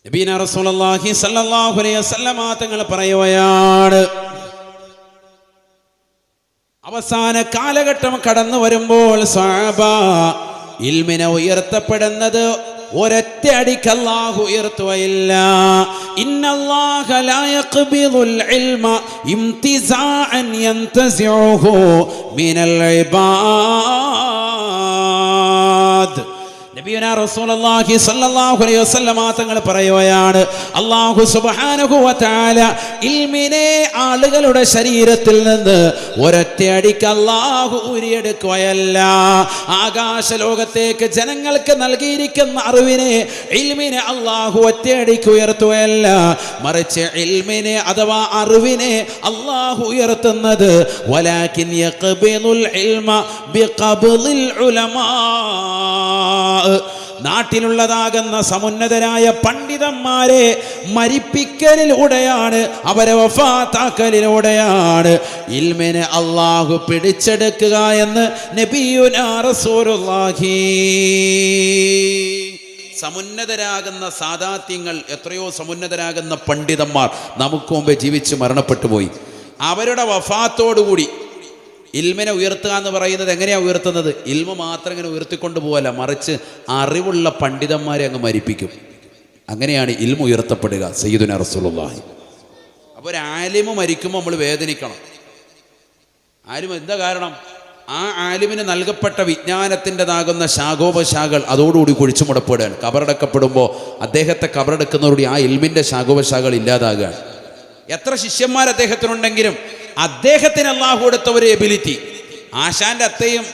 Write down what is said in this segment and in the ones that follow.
നബിന റസൂലുള്ളാഹി സ്വല്ലല്ലാഹു അലൈഹി വസല്ലമ തങ്ങൾ പറയുകയാണ്, അവസാന കാലഘട്ടം കടന്നു വരുമ്പോൾ സ്വഹാബ ഇൽമിനെ ഉയർത്തപ്പെടുന്നത് ഒരൊറ്റ അടിക്ക് അല്ലാഹു ഉയർത്തുകയില്ല. ഇന്നല്ലാഹ ലാ യഖ്ബിദുൽ ഇൽമ ഇംതിസാഅൻ യൻതസിഉഹു മിനൽ ഇബാദ്. നബിയുനാ റസൂലുള്ളാഹി സ്വല്ലല്ലാഹു അലൈഹി വസല്ലമ തങ്ങൾ പറയുകയാണ്, അല്ലാഹു സുബ്ഹാനഹു വ തആല ഇൽമിനെ ആളുകളുടെ ശരീരത്തിൽ നിന്ന് ഒരൊറ്റയടിക്ക് അല്ലാഹു ഊരിയെടുക്കുകയല്ല. ആകാശ ലോകത്തേക്ക് ജനങ്ങൾക്ക് നൽകിയിരിക്കുന്ന അറിവിനെ, ഇൽമിനെ അല്ലാഹു ഒറ്റയടിക്ക് ഉയർത്തുകയല്ല, മറിച്ച് ഇൽമിനെ അഥവാ അറിവിനെ അല്ലാഹു ഉയർത്തുന്നത് വലാകിൻ യഖ്ബിദുൽ ഇൽമ ബിഖബ്ദിൽ ഉലമാ, നാട്ടിലുള്ളതാകുന്ന സമുന്നതരായ പണ്ഡിതന്മാരെ മരിപ്പിക്കലിലൂടെയാണ്, അവരെ വഫാത്താക്കലിലൂടെയാണ് ഇൽമിനെ അല്ലാഹു പിടിച്ചെടുക്കുക എന്ന് നബിയുനാ റസൂലുള്ളാഹി. സമുന്നതരാകുന്ന സാദാത്യങ്ങൾ, എത്രയോ സമുന്നതരാകുന്ന പണ്ഡിതന്മാർ നമുക്ക് മുമ്പേ ജീവിച്ച് മരണപ്പെട്ടു പോയി. അവരുടെ വഫാത്തോടുകൂടി ഇൽമിനെ ഉയർത്തുക എന്ന് പറയുന്നത് എങ്ങനെയാണ് ഉയർത്തുന്നത്? ഇൽമ മാത്രം ഇങ്ങനെ ഉയർത്തിക്കൊണ്ട് പോകല്ല, മറിച്ച് അറിവുള്ള പണ്ഡിതന്മാരെ അങ്ങ് മരിപ്പിക്കും. അങ്ങനെയാണ് ഇൽമ ഉയർത്തപ്പെടുക. സയ്യിദുനാ റസൂലുള്ളാഹി. അപ്പോൾ ഒരു ആലിമ് മരിക്കുമ്പോൾ നമ്മൾ വേദനിക്കണം. ആലിം എന്താ കാരണം? ആ ആലിമിന് നൽകപ്പെട്ട വിജ്ഞാനത്തിൻ്റെതാകുന്ന ശാഖോപശാഖകൾ അതോടുകൂടി കുഴിച്ചു മുടപ്പെടുകയാണ്. കബറടക്കപ്പെടുമ്പോൾ അദ്ദേഹത്തെ കബറടക്കുന്നതോടുകൂടി ആ ഇൽമിൻ്റെ ശാഖോപശാഖകൾ ഇല്ലാതാകുകയാണ്. എത്ര ശിഷ്യന്മാർ അദ്ദേഹത്തിനുണ്ടെങ്കിലും അദ്ദേഹത്തിന് അല്ലാഹു കൊടുത്ത ഒരു എബിലിറ്റി, ആശാന്റെ അത്തയും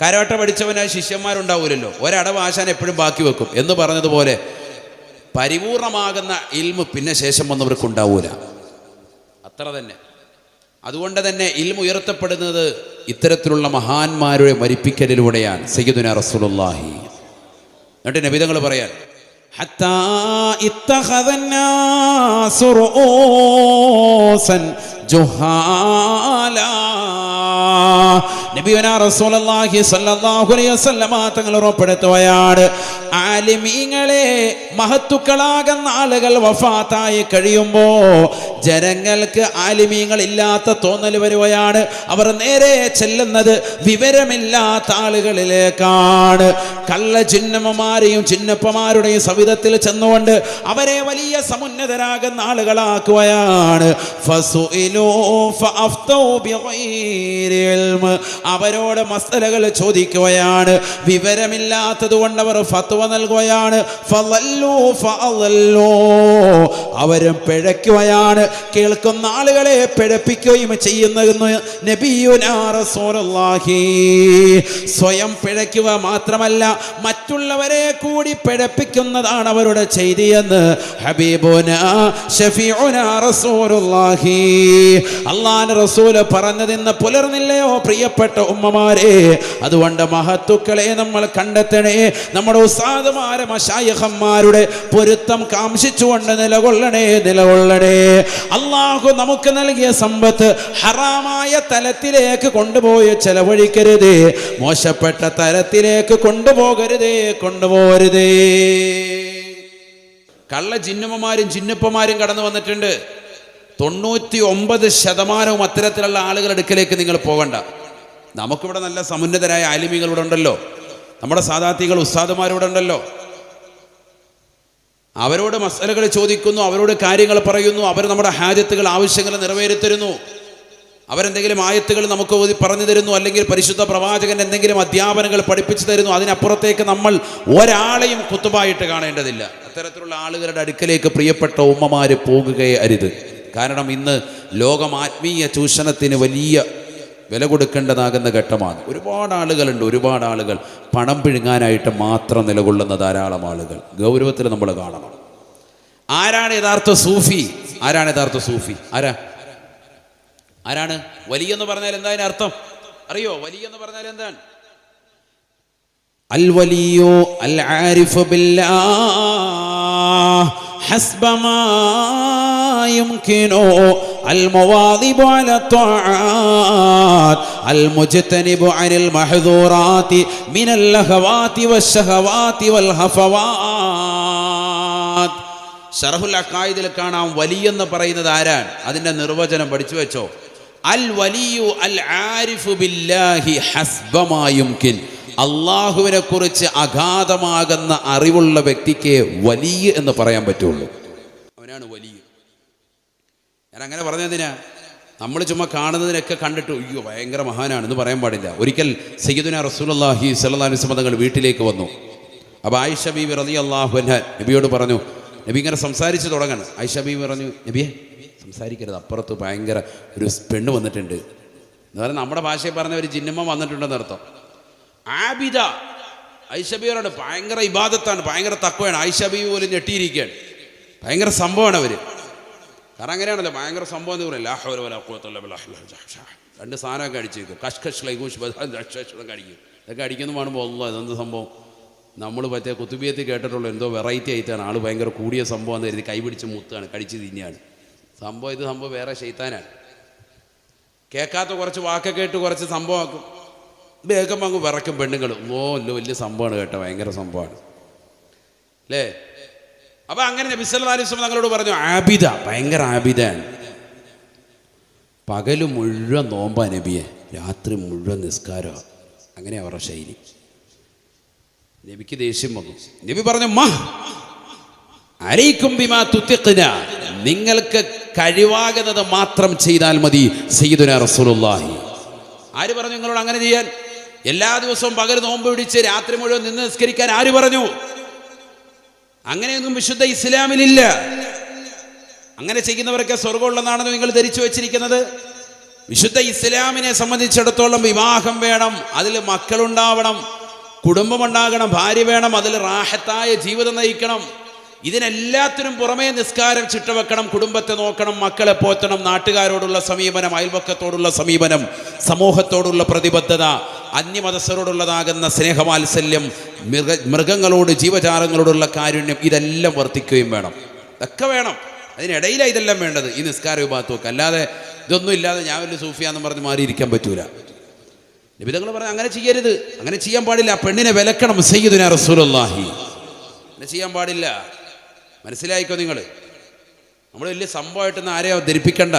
കരാട്ട പഠിച്ചവനായ ശിഷ്യന്മാരുണ്ടാവൂലല്ലോ, ഒരടവ് ആശാൻ എപ്പോഴും ബാക്കി വെക്കും എന്ന് പറഞ്ഞതുപോലെ പരിപൂർണമാകുന്ന ഇൽമ് പിന്നെ ശേഷം വന്നവർക്ക് ഉണ്ടാവൂല. അത്ര തന്നെ. അതുകൊണ്ട് തന്നെ ഇൽമ് ഉയർത്തപ്പെടുന്നത് ഇത്തരത്തിലുള്ള മഹാന്മാരുടെ മരിപ്പിക്കലിലൂടെയാണ്. സയ്യിദുനാ റസൂലുള്ളാഹി. എന്നിട്ട് നബി തങ്ങൾ പറയാൻ, حتى اتخذ الناس رؤوسا جهالا. നബിയുനാ റസൂലുള്ളാഹി സ്വല്ലല്ലാഹു അലൈഹി വസല്ലമ തങ്ങൾ ഉറപ്പെടുത്തുകയാണ്, ആലിമീങ്ങളെ, മഹത്തുക്കളാകുന്ന ആളുകൾ വഫാത്തായി കഴിയുമ്പോൾ ജനങ്ങൾക്ക് ആലിമീങ്ങൾ ഇല്ലാത്ത തോന്നൽ വരികയാണ്. അവർ നേരെ ചെല്ലുന്നത് വിവരമില്ലാത്ത ആളുകളിലേക്കാണ്. കള്ള ചിന്നമ്മമാരെയും ചിന്നപ്പമാരുടെയും സവിധത്തിൽ ചെന്നുകൊണ്ട് അവരെ വലിയ സമുന്നതരാകുന്ന ആളുകളാക്കുകയാണ്. ഫസുഇലൂ ഫഅഫ്തൗ ബിഗൈരി ഇൽമ, അവരോട് മസ്അലകൾ ചോദിക്കുകയാണ്. വിവരമില്ലാത്തത് കൊണ്ട് അവർ ഫത്വ നൽകുകയാണ്. ഫളല്ലൂ ഫഅളല്ലൂ, അവരും പിഴയ്ക്കുകയാണ്. കേൾക്കുന്ന ആളുകളെ പിഴപ്പിക്കുകയും ചെയ്യുന്ന നബിയുനാ റസൂലുള്ളാഹി. സ്വയം പിഴയ്ക്കുക മാത്രമല്ല, മറ്റുള്ളവരെ കൂടി പിഴപ്പിക്കുന്നതാണ് അവരുടെ ചെയ്തിയെന്ന് ഹബീബുനാ ശഫീഉനാ റസൂലുള്ളാഹി. അല്ലാഹുവിന്റെ റസൂൽ പറഞ്ഞതിന്ന് പുലർന്നില്ലയോ പ്രിയപ്പെട്ട ഉമ്മമാരെ? അതുകൊണ്ട് മഹത്തുക്കളെ നമ്മൾ കണ്ടെത്തണേ. നമ്മുടെ ഉസ്താദുമാരെ, മശായിഖന്മാരുടെ പൊരുത്തം കാംക്ഷിച്ചുകൊണ്ട് നിലകൊള്ളണേ. അല്ലാഹു നമുക്ക് നൽകിയ സമ്പത്ത് ഹറാമായ തലത്തിലേക്ക് കൊണ്ടുപോയി ചെലവഴിക്കരുതേ, മോശപ്പെട്ട തലത്തിലേക്ക് കൊണ്ടുപോകരുതേ. കള്ള ചിന്നമ്മമാരും ചിന്നപ്പമാരും കടന്നു വന്നിട്ടുണ്ട്. 99% അത്തരത്തിലുള്ള ആളുകളുടെ അടുക്കലേക്ക് നിങ്ങൾ പോകണ്ട. നമുക്കിവിടെ നല്ല സമുന്നതരായ ആലിമികളിവിടെ ഉണ്ടല്ലോ, നമ്മുടെ സാദാത്തികൾ ഉസ്താദുമാരിവിടെ ഉണ്ടല്ലോ. അവരോട് മസലകൾ ചോദിക്കുന്നു, അവരോട് കാര്യങ്ങൾ പറയുന്നു, അവർ നമ്മുടെ ഹാജത്തുകൾ, ആവശ്യങ്ങൾ നിറവേറ്റിത്തരുന്നു. അവരെന്തെങ്കിലും ആയത്തുകൾ നമുക്ക് പറഞ്ഞു തരുന്നു, അല്ലെങ്കിൽ പരിശുദ്ധ പ്രവാചകൻ എന്തെങ്കിലും അധ്യാപനങ്ങൾ പഠിപ്പിച്ചു തരുന്നു. അതിനപ്പുറത്തേക്ക് നമ്മൾ ഒരാളെയും കുത്തുബായിട്ട് കാണേണ്ടതില്ല. അത്തരത്തിലുള്ള ആളുകളുടെ അടുക്കലേക്ക് പ്രിയപ്പെട്ട ഉമ്മമാര് പോകുകയേ അരുത്. കാരണം ഇന്ന് ലോകം ആത്മീയ ചൂഷണത്തിന് വലിയ വില കൊടുക്കേണ്ടതാകുന്ന ഘട്ടമാണ്. ഒരുപാട് ആളുകൾ പണം പിഴുങ്ങാനായിട്ട് മാത്രം നിലകൊള്ളുന്ന ധാരാളം ആളുകൾ ഗൗരവത്തിൽ നമ്മൾ കാണണം. ആരാണ് യഥാർത്ഥ സൂഫി? ആരാണ് വലിയ എന്ന് പറഞ്ഞാൽ എന്താ അതിന് അർത്ഥം അറിയോ? വലിയ എന്ന് പറഞ്ഞാൽ എന്താണ്? അൽ വലിയോ അൽ ആരിഫു ബില്ലാഹ് ഹസ്ബ മാ യുംകിനു അൽ മുവാദിബു അലാ ത്വാആത് അൽ മുജ്തനിബു അനിൽ മഹ്ദൂറാതി മിനൽ ലഹവാതി വശഹവാതി വൽ ഹഫവാത്. ശറഹുൽ അഖായിദിൽ കാണാം വലിയെന്ന് പറയുന്നത് ആരാണ്? അതിൻ്റെ നിർവചനം പഠിച്ചു വെച്ചോ. അൽ വലിയു അൽ ആരിഫു ബില്ലാഹി ഹസ്ബമാ യുംകിൻ. അള്ളാഹുവിനെ കുറിച്ച് അഗാധമാകുന്ന അറിവുള്ള വ്യക്തിക്ക് വലിയ എന്ന് പറയാൻ പറ്റുള്ളൂ. അവനാണ് വലിയ. ഞാൻ അങ്ങനെ പറഞ്ഞതിനാ, നമ്മൾ ചുമ്മാ കാണുന്നതിനൊക്കെ കണ്ടിട്ട് അയ്യോ ഭയങ്കര മഹാനാണെന്ന് പറയാൻ പാടില്ല. ഒരിക്കൽ സയ്യിദുനാ റസൂലുള്ളാഹി സ്വല്ലല്ലാഹു അലൈഹി വസല്ലം തങ്ങൾ വീട്ടിലേക്ക് വന്നു. അപ്പോൾ ആയിഷ ബീവി റളിയല്ലാഹു അൻഹ നബിയോട് പറഞ്ഞു, നബി ഇങ്ങനെ സംസാരിച്ച് തുടങ്ങണം. ആയിഷ ബീവി പറഞ്ഞു, നബിയെ സംസാരിക്കരുത്, അപ്പുറത്ത് ഭയങ്കര ഒരു പെണ്ണ് വന്നിട്ടുണ്ട് എന്ന് പറഞ്ഞാൽ നമ്മുടെ ഭാഷയിൽ പറഞ്ഞ ഒരു ജിന്നമ്മ വന്നിട്ടുണ്ടെന്ന് അർത്ഥം. ആബിദ ആയിഷ ബീവിയോട് ഭയങ്കര ഇബാദത്താണ്, ഭയങ്കര തഖ്വയാണ്. ആയിഷ ബീവി പോലും ഞെട്ടിയിരിക്കുകയാണ്. ഭയങ്കര സംഭവമാണ് അവർ. കാരണം അങ്ങനെയാണല്ലോ, ഭയങ്കര സംഭവം എന്ന് പറയും. രണ്ട് സാധനമൊക്കെ അടിച്ചേക്കും, കഷ്കഷ് ലൈകൂഷ് അടിക്കും. ഇതൊക്കെ അടിക്കുന്നു കാണുമ്പോൾ അല്ലാഹ് ഇതെന്ത് സംഭവം, നമ്മൾ മറ്റേ കുത്തുബിയത്തിൽ കേട്ടിട്ടുള്ളൂ എന്തോ വെറൈറ്റി ആയിട്ടാണ്, ആൾ ഭയങ്കര കൂടിയ സംഭവം എന്ന് കരുതി കൈപിടിച്ച് മുത്താണ്, കടിച്ച് തിന്നെയാണ് സംഭവം. ഇത് സംഭവം വേറെ ശൈത്താനാണ്. കേൾക്കാത്ത കുറച്ച് വാക്കൊക്കെ കേട്ട് കുറച്ച് സംഭവമാക്കും, വേഗം അങ്ങ് വിറക്കും പെണ്ണുങ്ങൾ. അല്ലോ വലിയ സംഭവമാണ് കേട്ടോ, ഭയങ്കര സംഭവമാണ് അല്ലേ. അപ്പം അങ്ങനെ നബി സല്ലല്ലാഹു അലൈഹി വസല്ലം തങ്ങളോട് പറഞ്ഞു, ആബിദ, ഭയങ്കര ആബിദാണ്. പകല് മുഴുവൻ നോമ്പാ നബിയെ, രാത്രി മുഴുവൻ നിസ്കാരമാണ്. അങ്ങനെ അവരുടെ ശൈലി. നബിക്ക് ദേഷ്യം വന്നു. നബി പറഞ്ഞു, അലൈക്കും ബിമാ തുതിഖ്ന, നിങ്ങൾക്ക് കഴിവാകുന്നത് മാത്രം ചെയ്താൽ മതി സയ്യിദുനാ റസൂലുള്ളാഹി. ആര് പറഞ്ഞു നിങ്ങളോട് അങ്ങനെ ചെയ്യാൻ? എല്ലാ ദിവസവും പകൽ നോമ്പ് പിടിച്ച് രാത്രി മുഴുവൻ നിന്ന് നിസ്കരിക്കാൻ ആര് പറഞ്ഞു? അങ്ങനെയൊന്നും വിശുദ്ധ ഇസ്ലാമിലില്ല. അങ്ങനെ ചെയ്യുന്നവരൊക്കെ സ്വർഗമുള്ളതാണെന്ന് നിങ്ങൾ ധരിച്ചു വെച്ചിരിക്കുന്നത്. വിശുദ്ധ ഇസ്ലാമിനെ സംബന്ധിച്ചിടത്തോളം വിവാഹം വേണം, അതിൽ മക്കളുണ്ടാവണം, കുടുംബമുണ്ടാകണം, ഭാര്യ വേണം, അതിൽ റാഹത്തായ ജീവിതം നയിക്കണം. ഇതിനെല്ലാത്തിനും പുറമേ നിസ്കാരം ചിട്ടവെക്കണം, കുടുംബത്തെ നോക്കണം, മക്കളെ പോറ്റണം, നാട്ടുകാരോടുള്ള സമീപനം, അയൽവക്കത്തോടുള്ള സമീപനം, സമൂഹത്തോടുള്ള പ്രതിബദ്ധത, അന്യമതസ്ഥരോടുള്ളതാകുന്ന സ്നേഹവാത്സല്യം, മൃഗങ്ങളോട് ജീവജാലങ്ങളോടുള്ള കാരുണ്യം, ഇതെല്ലാം വർത്തിക്കുകയും വേണം. ഇതൊക്കെ വേണം. അതിനിടയിലാണ് ഇതെല്ലാം വേണ്ടത്. ഈ നിസ്കാര വിഭാഗത്തൊക്കെ അല്ലാതെ ഇതൊന്നും ഇല്ലാതെ ഞാൻ വലിയ സൂഫിയാന്ന് പറഞ്ഞ് മാറിയിരിക്കാൻ പറ്റൂല. നബിതങ്ങൾ പറഞ്ഞ അങ്ങനെ ചെയ്യരുത്, അങ്ങനെ ചെയ്യാൻ പാടില്ല. പെണ്ണിനെ വിലക്കണം സയ്യിദുനാ റസൂലുള്ളാഹി. അങ്ങനെ ചെയ്യാൻ പാടില്ല. മനസ്സിലായിക്കോ നിങ്ങൾ? നമ്മൾ വലിയ സംഭവമായിട്ടൊന്നും ആരെയോ ധരിപ്പിക്കണ്ട.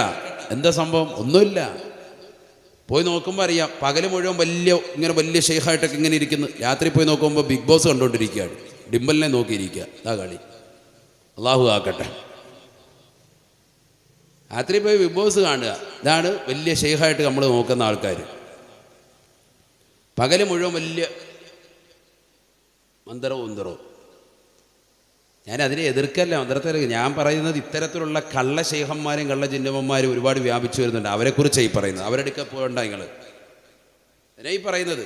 എന്താ സംഭവം? ഒന്നുമില്ല. പോയി നോക്കുമ്പോൾ അറിയാം. പകൽ മുഴുവൻ വലിയ ഷെയ്ഖായിട്ടൊക്കെ ഇങ്ങനെ ഇരിക്കുന്നു, രാത്രി പോയി നോക്കുമ്പോൾ ബിഗ് ബോസ് കണ്ടുകൊണ്ടിരിക്കുകയാണ്, ഡിംബലിനെ നോക്കിയിരിക്കുക. ഇതാ കളി. അള്ളാഹു ആക്കട്ടെ. രാത്രി പോയി ബിഗ് ബോസ് കാണുക, ഇതാണ് വലിയ ഷെയ്ഖായിട്ട് നമ്മൾ നോക്കുന്ന ആൾക്കാർ. പകൽ മുഴുവൻ വലിയ മന്ത്രവും. ഞാൻ അതിനെ എതിർക്കല്ല, മന്ത്രത്തെ. ഞാൻ പറയുന്നത് ഇത്തരത്തിലുള്ള കള്ള ശൈഖന്മാരും കള്ള ജിന്നമ്മമാരും ഒരുപാട് വ്യാപിച്ചു വരുന്നുണ്ട്. അവരെക്കുറിച്ചാണ് ഈ പറയുന്നത്. അവരുടെ അടുക്ക പോകണ്ട നിങ്ങൾ. അതിനാ ഈ പറയുന്നത്.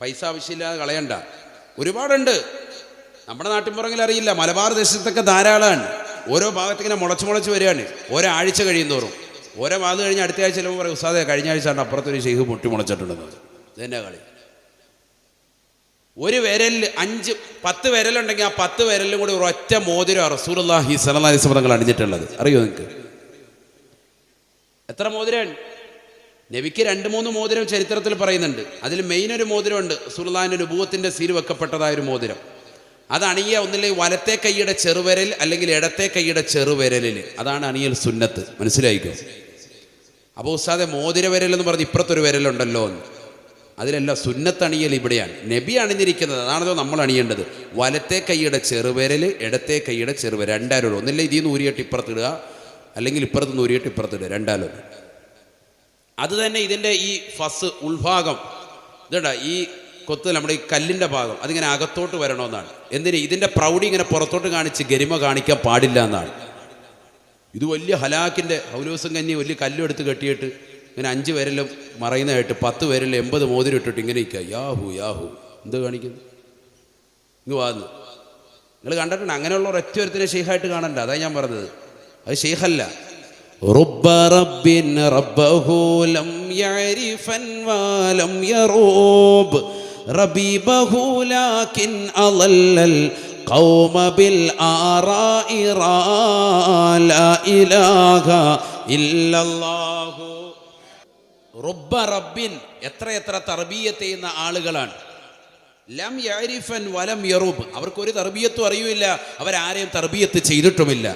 പൈസ ആവശ്യമില്ലാതെ കളയണ്ട. ഒരുപാടുണ്ട്. നമ്മുടെ നാട്ടിൻപുറങ്ങളിൽ അറിയില്ല, മലബാർ ദേശത്തൊക്കെ ധാരാളമാണ്. ഓരോ ഭാഗത്തിങ്ങനെ മുളച്ച് വരികയാണ്. ഓരോ ആഴ്ച കഴിയുന്തോറും ഓരോ ഭാഗത്ത് കഴിഞ്ഞ് അടുത്ത ആഴ്ച ചിലപ്പോൾ പറയും, ഉസ്താദേ കഴിഞ്ഞ ആഴ്ച അപ്പുറത്തൊരു ഷെയ്ഖ് പൊട്ടി മുളച്ചിട്ടുണ്ടെന്ന്. ഇതെന്നെ കളി. ഒരു വിരലിൽ 5-10 വിരലുണ്ടെങ്കിൽ ആ 10 വിരലിലും കൂടി ഒരൊറ്റ മോതിരം റസൂലുള്ളാഹി സ്വല്ലല്ലാഹി അലൈഹി വസല്ലം തങ്ങൾ അണിഞ്ഞിട്ടുള്ളത്. അറിയോ നിങ്ങൾക്ക്? എത്ര മോതിരം? നബിക്ക് 2-3 മോതിരം ചരിത്രത്തിൽ പറയുന്നുണ്ട്. അതിൽ മെയിൻ ഒരു മോതിരമുണ്ട്, റസൂലുള്ളാഹിന്റെ നുബുവത്തിന്റെ സീൽ വെക്കപ്പെട്ടതായ ഒരു മോതിരം. അത് അണിയുക ഒന്നില്ലെങ്കിൽ വലത്തെ കൈയുടെ ചെറുവിരൽ അല്ലെങ്കിൽ ഇടത്തെ കൈയുടെ ചെറുവിരലിൽ. അതാണ് അണിയൽ സുന്നത്ത്. മനസ്സിലായിക്കോ? അപ്പോൾ ഉസ്താദെ മോതിര വിരൽ എന്ന് പറഞ്ഞ് ഇപ്പുറത്തൊരു വിരലുണ്ടല്ലോ എന്ന്. അതിലല്ല, സുന്നത്ത് അണിയൽ ഇവിടെയാണ്. നബി അണിഞ്ഞിരിക്കുന്നത് അതാണല്ലോ നമ്മൾ അണിയേണ്ടത്. വലത്തെ കൈയുടെ ചെറുവിരൽ, ഇടത്തെ കൈയുടെ ചെറുവിരൽ, രണ്ടാലും. ഒന്നില്ല ഇതിൽ നിന്ന് ഊരിയിട്ട് ഇപ്പുറത്തിടുക, അല്ലെങ്കിൽ ഇപ്പുറത്ത് നിന്ന് ഊരിയിട്ട് ഇപ്പുറത്തിടുക, രണ്ടാലും. അത് തന്നെ ഇതിൻ്റെ ഈ ഫസ് ഉൾഭാഗം ഇതേടാ, ഈ കൊത്ത് നമ്മുടെ ഈ കല്ലിൻ്റെ ഭാഗം അതിങ്ങനെ അകത്തോട്ട് വരണമെന്നാണ്. എന്തിന്? ഇതിൻ്റെ പ്രൗഢി ഇങ്ങനെ പുറത്തോട്ട് കാണിച്ച് ഗരിമ കാണിക്കാൻ പാടില്ല എന്നാണ്. ഇത് വലിയ ഹലാക്കിൻ്റെ ഹൗലൂസും കഞ്ഞി വലിയ കല്ലും എടുത്ത് കെട്ടിയിട്ട് ഇങ്ങനെ 5 വിരലും മറയുന്നതായിട്ട് 10 വിരലിൽ 80 മോതിരം ഇട്ടിട്ട് ഇങ്ങനെ ഇരിക്കുക. യാഹു എന്ത് കാണിക്കുന്നു? ഇങ്ങ് വാന്ന് നിങ്ങൾ കണ്ടിട്ടുണ്ട്. അങ്ങനെയുള്ള ഒരൊറ്റ ഒരുത്തിനെ ഷെയ്ഖായിട്ട് കാണണ്ട. അതാ ഞാൻ പറഞ്ഞത്. അത് ഷെയ്ഖല്ല. رب رب ربه لم يعرفا ولم يروب ربيبه لكن أضل القوم بالآراء لا إله إلا الله. റബ്ബ റബ്ബിൻ, എത്ര തർബീയത്ത് ചെയ്യുന്ന ആളുകളാണ്. ലം യഅരിഫൻ വലം യറുബ്, അവർക്കൊരു തർബിയത്തും അറിയില്ല, അവരാരെയും തർബിയത്ത് ചെയ്തിട്ടുമില്ല.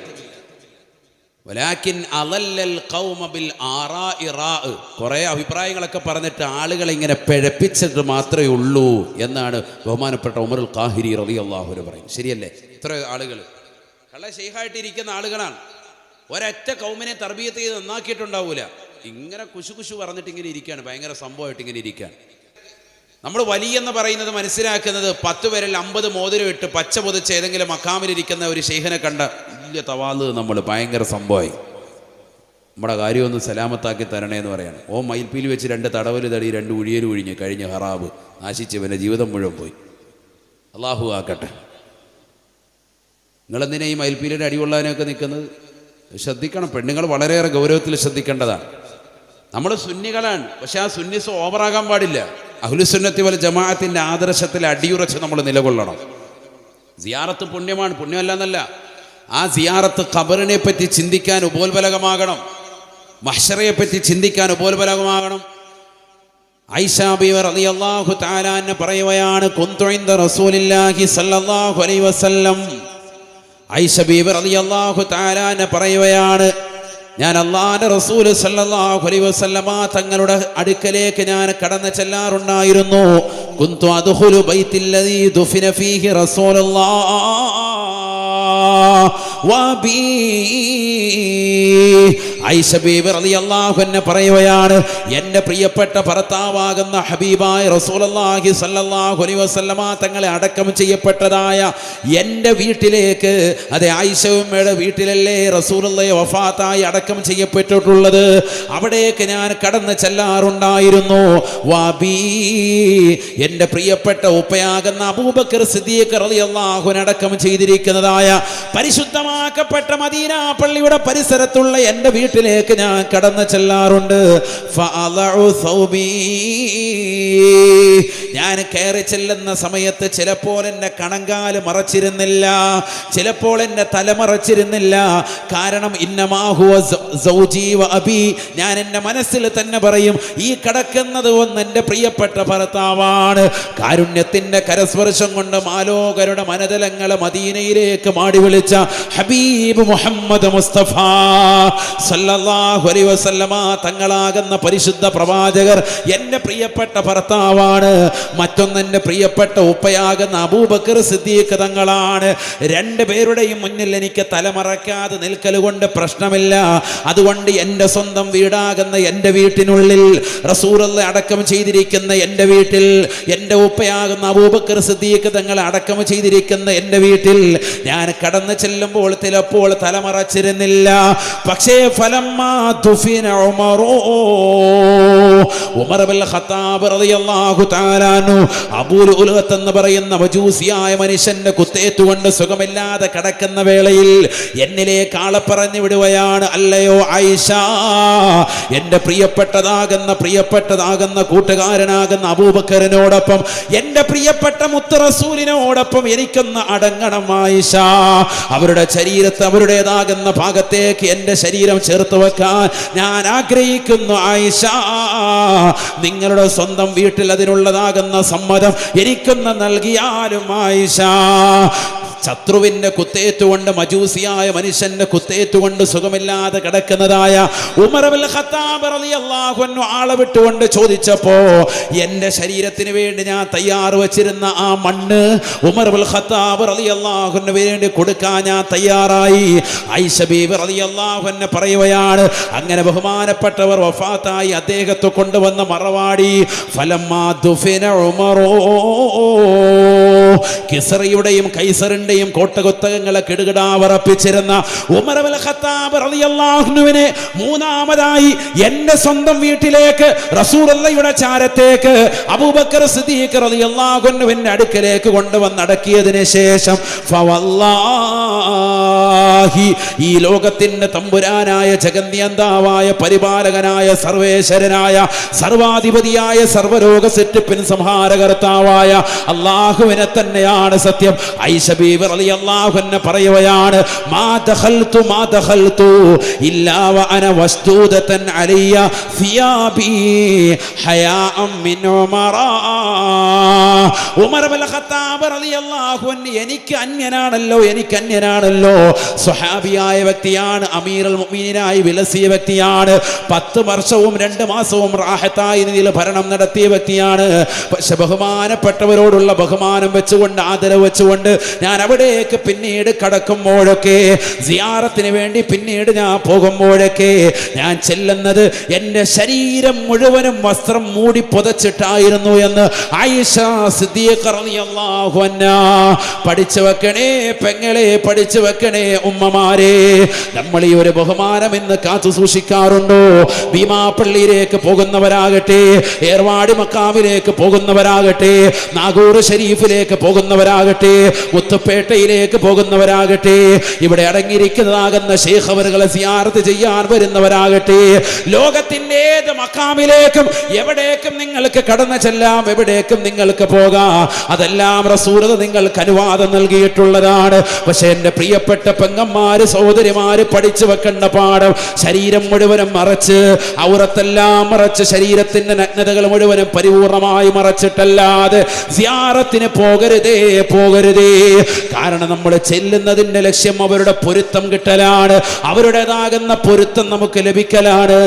വലാകിൻ അളല്ലൽ ഖൗമ ബിൽ ആറാഇ റാ, കുറേ അഭിപ്രായങ്ങളൊക്കെ പറഞ്ഞിട്ട് ആളുകളെ ഇങ്ങനെ പിഴപ്പിച്ചിട്ട് മാത്രമേ ഉള്ളൂ എന്നാണ് ബഹുമാനപ്പെട്ട ഉമറുൽ ഖാഹിരി റളിയല്ലാഹു അൻഹു പറയും. ശരിയല്ലേ? ഇത്ര ആളുകൾ കള്ള ശൈഖായിട്ടിരിക്കുന്ന ആളുകളാണ്. ഒരൊറ്റ കൗമിനെ തർബിയത്ത് ചെയ്ത് നന്നാക്കിയിട്ടുണ്ടാവൂല. ഇങ്ങനെ കുശു പറഞ്ഞിട്ട് ഇങ്ങനെ ഇരിക്കുകയാണ്, ഭയങ്കര സംഭവമായിട്ട് ഇങ്ങനെ ഇരിക്കുകയാണ്. നമ്മൾ വലിയെന്ന് പറയുന്നത് മനസ്സിലാക്കുന്നത് 10 പേരിൽ 50 മോതിരം ഇട്ട് പച്ച പൊതിച്ച് ഏതെങ്കിലും മക്കാമിലിരിക്കുന്ന ഒരു ശൈഖിനെ കണ്ട വലിയ തവാല്, നമ്മൾ ഭയങ്കര സംഭവമായി, നമ്മുടെ കാര്യമൊന്ന് സലാമത്താക്കി തരണേ എന്ന് പറയാണ്. ഓ മയിൽപ്പീലി വെച്ച് 2 തടവൽ തടി 2 ഉഴിയൽ ഒഴിഞ്ഞ് കഴിഞ്ഞ് ഹറാബ് നാശിച്ച് പിന്നെ ജീവിതം മുഴുവൻ പോയി. അള്ളാഹു ആക്കട്ടെ. നിങ്ങളെന്തിനാ ഈ മയിൽപ്പീലിയുടെ അടികൊള്ളാനൊക്കെ നിൽക്കുന്നത്? ശ്രദ്ധിക്കണം, പെണ്ണുങ്ങൾ വളരെയേറെ ഗൗരവത്തിൽ ശ്രദ്ധിക്കേണ്ടതാണ്. നമ്മൾ സുന്നികളാണ്, പക്ഷെ ആ സുന്നിസ് ഓവറാകാൻ പാടില്ല. അഹ്ലുസുന്നത്തി വൽ ജമാഅത്തിൻ്റെ ആദർശത്തിൽ അടിയുറച്ച് നമ്മൾ നിലകൊള്ളണം. സിയാറത്ത് പുണ്യമാണ്, പുണ്യമല്ല എന്നല്ല. ആ സിയാറത്ത് ഖബറിനെ പറ്റി ചിന്തിക്കാൻ ഉപോത്ബലകമാകണം, മഹ്ശറയെ പറ്റി ചിന്തിക്കാൻ ഉപോത്ബലകമാകണം. ആയിഷ ബീവി റളിയല്ലാഹു തആല അൻഹ പറയുകയാണ്, കുന്തു ഇൻദ റസൂലില്ലാഹി സ്വല്ലല്ലാഹു അലൈഹി വസല്ലം. ആയിഷ ബീവി റളിയല്ലാഹു തആല അൻഹ പറയുകയാണ്, ഞാൻ അല്ലാഹുവിന്റെ റസൂൽ സല്ലല്ലാഹു അലൈഹി വസല്ലമ തങ്ങളുടെ അടുക്കലേക്ക് ഞാൻ കടന്നു ചെല്ലാറുണ്ടായിരുന്നു. കുന്തു അദ്ഖുലു ബൈത്തില്ലദീ ദുഫിന ഫീഹി റസൂലുള്ളാഹ് വബി. ആയിഷ ബീബി റളിയല്ലാഹു അൻഹ പറയുകയാണ്, എൻ്റെ പ്രിയപ്പെട്ട ഭർത്താവാകുന്ന ഹബീബായ റസൂലുള്ളാഹി സ്വല്ലല്ലാഹു അലൈഹി വസല്ലമ തങ്ങളെ അടക്കം ചെയ്യപ്പെട്ടതായ എൻ്റെ വീട്ടിലേക്ക്, അതെ ആയിഷ ഉമ്മയുടെ വീട്ടിലല്ലേ റസൂലുള്ളാഹി വഫാത്തായി അടക്കം ചെയ്യപ്പെട്ടിട്ടുള്ളത്, അവിടേക്ക് ഞാൻ കടന്നു ചെല്ലാറുണ്ടായിരുന്നു. വബി, എൻ്റെ പ്രിയപ്പെട്ട ഉപ്പയാകുന്ന അബൂബക്കർ സിദ്ദീഖ് റളിയല്ലാഹു അൻഹു അടക്കം ചെയ്തിരിക്കുന്നതായ പരിശുദ്ധമാക്കപ്പെട്ട മദീന പള്ളിയുടെ പരിസരത്തുള്ള എൻ്റെ വീട്ടിലേക്ക് ഞാൻ കടന്നു ചെല്ലാറുണ്ട്. ഞാൻ കയറി ചെല്ലുന്ന സമയത്ത് ചിലപ്പോൾ എൻ്റെ കണങ്കാല് മറച്ചിരുന്നില്ല, ചിലപ്പോൾ എൻ്റെ തല മറച്ചിരുന്നില്ല. കാരണം ഇന്നമാഹുവ സൗജി വ അബി, ഞാൻ എൻ്റെ മനസ്സിൽ തന്നെ പറയും, ഈ കിടക്കുന്നത് ഒന്ന് എൻ്റെ പ്രിയപ്പെട്ട ഭർത്താവാണ്. കാരുണ്യത്തിൻ്റെ കരസ്പർശം കൊണ്ട് മാലോകരുടെ മനതലങ്ങളെ മദീനയിലേക്ക് മാടി വിളിച്ച ഹബീബ് മുഹമ്മദ് മുസ്തഫ സല്ലല്ലാഹു അലൈഹി വസല്ലമ തങ്ങളാകുന്ന പരിശുദ്ധ പ്രവാചകർ എൻ്റെ പ്രിയപ്പെട്ട ഭർത്താവാണ്. മറ്റൊന്ന് എൻ്റെ പ്രിയപ്പെട്ട ഉപ്പയാകുന്ന അബൂബക്കർ സിദ്ദീഖ് തങ്ങളാണ്. 2 പേരുടെയും മുന്നിൽ എനിക്ക് തലമറക്കാതെ നിൽക്കൽ കൊണ്ട് പ്രശ്നമില്ല. അതുകൊണ്ട് എൻ്റെ സ്വന്തം വീടാകുന്ന എൻ്റെ വീട്ടിനുള്ളിൽ, റസൂലുള്ളാഹി അടക്കം ചെയ്തിരിക്കുന്ന എൻ്റെ വീട്ടിൽ, എൻ്റെ ഉപ്പയാകുന്ന അബൂബക്കർ സിദ്ദീഖ് തങ്ങളെ അടക്കം ചെയ്തിരിക്കുന്ന എൻ്റെ വീട്ടിൽ ഞാൻ കടന്നു ചെല്ലുമ്പോൾ ചിലപ്പോൾ തലമറച്ചിരുന്നില്ല. പക്ഷേ ഫലമ്മാ തുഫിന ഉമർ ഇബ്നുൽ ഖത്താബ് റളിയല്ലാഹു തആല അൻഹു, അബൂ ലുഅ്ലുഅത്ത് എന്ന് പറയുന്ന മജൂസിയായ മനുഷ്യന്റെ കുത്തേറ്റുകൊണ്ട് സുഖമില്ലാതെ കിടക്കുന്ന വേളയിൽ എന്നിലേക്ക് ആളെ പറഞ്ഞു വിടുകയാണ്, അല്ലയോ ആയിഷ, എൻ്റെ പ്രിയപ്പെട്ടതാകുന്ന കൂട്ടുകാരനാകുന്ന അബൂബക്കറിനോടൊപ്പം എൻ്റെ പ്രിയപ്പെട്ട മുത്ത് റസൂലിനോടൊപ്പം എനിക്കൊന്ന് അടങ്ങണം ആയിഷ. അവരുടെ ശരീരത്തെ അവരുടേതാകുന്ന ഭാഗത്തേക്ക് എൻ്റെ ശരീരം ചേർത്ത് വെക്കാൻ ഞാൻ ആഗ്രഹിക്കുന്നു ആയിഷ. നിങ്ങളുടെ സ്വന്തം വീട്ടിൽ അതിനുള്ളതാകുന്ന സമ്മതം എനിക്കൊന്ന് നൽകിയാലും ആയിഷ. ശത്രുവിന്റെ കുത്തേറ്റുകൊണ്ട്, മജൂസിയായ മനുഷ്യന്റെ കുത്തേറ്റുകൊണ്ട് സുഖമില്ലാതെ കിടക്കുന്നതായ ഉമർ ഇബ്നുൽ ഖത്താബ് റളിയല്ലാഹു അൻഹു ആളെ വിട്ടുകൊണ്ട് ചോദിച്ചപ്പോ എൻ്റെ ശരീരത്തിന് വേണ്ടി ഞാൻ തയ്യാർ വെച്ചിരുന്ന ആ മണ്ണ് ഉമർ ഇബ്നുൽ ഖത്താബ് റളിയല്ലാഹു അൻഹു വേണ്ടി കൊടുക്കാൻ ഞാൻ തയ്യാറായി. ആയിഷ ബീവി റളിയല്ലാഹു അൻഹ പറയുകയാണ്, അങ്ങനെ ബഹുമാനപ്പെട്ടവർ വഫാത്തായി അദ്ദേഹത്തെ കൊണ്ടുവന്ന മറവാടി ഫലമ്മാ ദുഫിന ഉമറോ, കിസ്റയുടെയും കൈസറിന്റെ കോട്ടകൊത്തകങ്ങളെ കിടുകിടാവറപ്പിച്ചിരുന്ന ഉമർ ഇബ്നുൽ ഖത്താബ് റളിയല്ലാഹു അൻഹുവിനെ മൂന്നാമതായി എൻ്റെ സ്വന്തം വീട്ടിലേക്ക്, റസൂലുള്ളാഹിയുടെ ചാരത്തേക്ക് അബൂബക്കർ സിദ്ദീഖ് റളിയല്ലാഹു അൻഹുവിന്റെ അടുക്കലേക്ക് കൊണ്ടുവന്ന് അടക്കിയതിന് ശേഷം ഫവല്ലാഹ് ഇലാഹി, ഈ ലോകത്തിന്റെ തമ്പുരാനായ ജഗന്യന്താവായ പരിപാലകനായ സർവേശ്വരനായ സർവാധിപതിയായ സർവരോഗ സെറ്റിപ്പിൻ സംഹാരകർത്താവായ അല്ലാഹുവിനെ തന്നെയാണ് സത്യം. ആയിഷ ബീവി റളിയല്ലാഹു അൻഹ പറയുകയാണ്, മാ ദഖൽതു ഇല്ലാ വഅന വസ്ദൂദതൻ അലയ്യ സിയാബി ഹയാഅൻ മിൻ ഉമറ. ഉമർ ഇബ്നുൽ ഖത്താബ് റളിയല്ലാഹു അൻഹു എനിക്ക് അന്യനാണല്ലോ. സ്വഹാബിയായ വ്യക്തിയാണ്, അമീറുൽ മുഅ്മിനീനായി വിലസിയ വ്യക്തിയാണ്, 10 വർഷവും 2 മാസവും റാഹത്തായി നില ഭരണം നടത്തിയ വ്യക്തിയാണ്. പക്ഷെ ബഹുമാനപ്പെട്ടവരോടുള്ള ബഹുമാനം വെച്ചുകൊണ്ട്, ആദരവ് വെച്ചുകൊണ്ട് ഞാൻ അവിടേക്ക് പിന്നീട് കടക്കുമ്പോഴൊക്കെ, സിയാറത്തിന് വേണ്ടി പിന്നീട് ഞാൻ പോകുമ്പോഴൊക്കെ ഞാൻ ചെല്ലുന്നത് എൻ്റെ ശരീരം മുഴുവനും വസ്ത്രം മൂടി പുതച്ചിട്ടായിരുന്നു എന്ന് ആയിഷ സിദ്ദീഖ റളിയല്ലാഹു അൻഹാ. പഠിച്ചു വെക്കണേ പെങ്ങളെ, പഠിച്ചു വെക്കണേ ഉമ്മമാരെ. നമ്മൾ ഈ ഒരു ബഹുമാനം ഇന്ന് കാത്തു സൂക്ഷിക്കാറുണ്ടോ? ഭീമാപ്പള്ളിയിലേക്ക് പോകുന്നവരാകട്ടെ, ഏർവാടി മക്കാമിലേക്ക് പോകുന്നവരാകട്ടെ, നാഗൂർ ഷരീഫിലേക്ക് പോകുന്നവരാകട്ടെ, മുത്തുപേട്ടയിലേക്ക് പോകുന്നവരാകട്ടെ, ഇവിടെ അടങ്ങിയിരിക്കുന്നതാകുന്ന ശൈഖ് അവറുകളെ സിയാറത്ത് ചെയ്യാൻ വരുന്നവരാകട്ടെ, ലോകത്തിന്റെ ഏത് മക്കാമിലേക്കും എവിടേക്കും നിങ്ങൾക്ക് കടന്നു ചെല്ലാം, എവിടേക്കും നിങ്ങൾക്ക് പോകാം. അതെല്ലാം റസൂൽ നിങ്ങൾക്ക് അനുവാദം നൽകിയിട്ടുള്ളതാണ്. പക്ഷെ എൻ്റെ പ്രിയപ്പെട്ട പെങ്ങന്മാര്, സഹോദരിമാര്, പഠിച്ചു വെക്കേണ്ട പാഠം, ശരീരം മുഴുവനും മറച്ച്, ഔറത്തെല്ലാം മറച്ച്, ശരീരത്തിന്റെ നഗ്നതകൾ മുഴുവനും പരിപൂർണമായി മറച്ചിട്ടല്ലാതെ സിയാറത്തിന് പോകരുതേ. കാരണം നമ്മൾ ചെല്ലുന്നതിന്റെ ലക്ഷ്യം അവരുടെ പൊരുത്തം കിട്ടലാണ്, അവരുടേതാകുന്ന പൊരുത്തം നമുക്ക് ലഭിക്കലാണ്.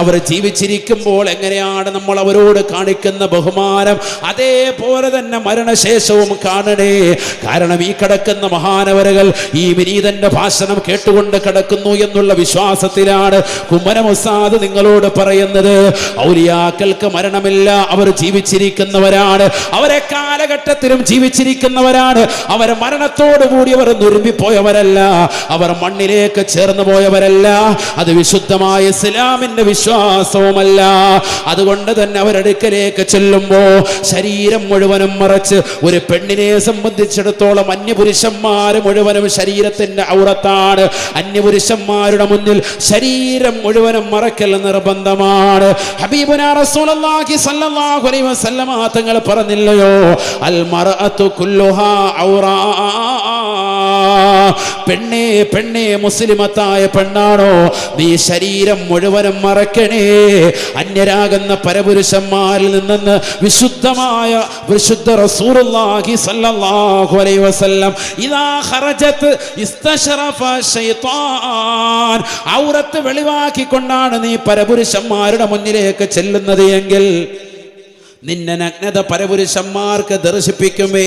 അവർ ജീവിച്ചിരിക്കുമ്പോൾ എങ്ങനെയാണ് നമ്മൾ അവരോട് കാണിക്കുന്ന ബഹുമാനം, അതേപോലെ തന്നെ മരണശേഷവും കാണണേ. കാരണം ഈ കിടക്കുന്ന മഹാനവരുകൾ ഈ വിനീതന്റെ ഭാഷണം കേട്ടുകൊണ്ട് കിടക്കുന്നു എന്നുള്ള വിശ്വാസത്തിലാണ് കുമ്മനം ഉസ്താദ് നിങ്ങളോട് പറയുന്നത്. ഔലിയാക്കൾക്ക് മരണമില്ല, അവർ ജീവിച്ചിരിക്കുന്നവരാണ്, അവരെ കാലഘട്ടത്തിലും ജീവിച്ചിരിക്കുന്നവരാണ്. അവർ മരണത്തോടുകൂടി അവർ നുരുമ്പിപ്പോയവരല്ല, അവർ മണ്ണിലേക്ക് ചേർന്ന് പോയവരല്ല. അത് വിശുദ്ധമായ ഇസ്ലാമിന്റെ വിശ്വാസവുമല്ല. അതുകൊണ്ട് തന്നെ അവരടുക്കലേക്ക് ചെല്ലുമ്പോ ശരീരം മുഴുവനും മറച്ച്, ഒരു പെണ്ണിനെ സംബന്ധിച്ചിടത്തോളം അന്യപുരുഷന്മാർ മുഴുവനും ശരീരത്തിന്റെ ഔറത്താണ്. അന്യപുരുഷന്മാരുടെ മുന്നിൽ ശരീരം മുഴുവനും മറക്കൽ നിർബന്ധമാണ്. ഹബീബുനാ റസൂലുള്ളാഹി സ്വല്ലല്ലാഹു അലൈഹി വസല്ലമ തങ്ങൾ പറഞ്ഞില്ലയോ, അൽ മർഅതു കുല്ലുഹാ ഔറാ. പെണ്ണേ മുസ്ലിമത്തായ പെണ്ണാണോ, നീ ശരീരം മുഴുവനും മറക്കണേ. അന്യരാകുന്ന പരപുരുഷന്മാരിൽ നിന്ന് വിശുദ്ധ റസൂലുള്ളാഹി സ്വല്ലല്ലാഹു അലൈഹി വസല്ലം ഇദാ ഖറജത് ഇസ്തശറഫ ശൈത്താൻ, ഔറത്ത് വെളിവാക്കിക്കൊണ്ടാണ് നീ പരപുരുഷന്മാരുടെ മുന്നിലേക്ക് ചെല്ലുന്നത് എങ്കിൽ നിന്റെ നഗ്നത പരപുരുഷന്മാർക്ക് ദർശിപ്പിക്കുമേ.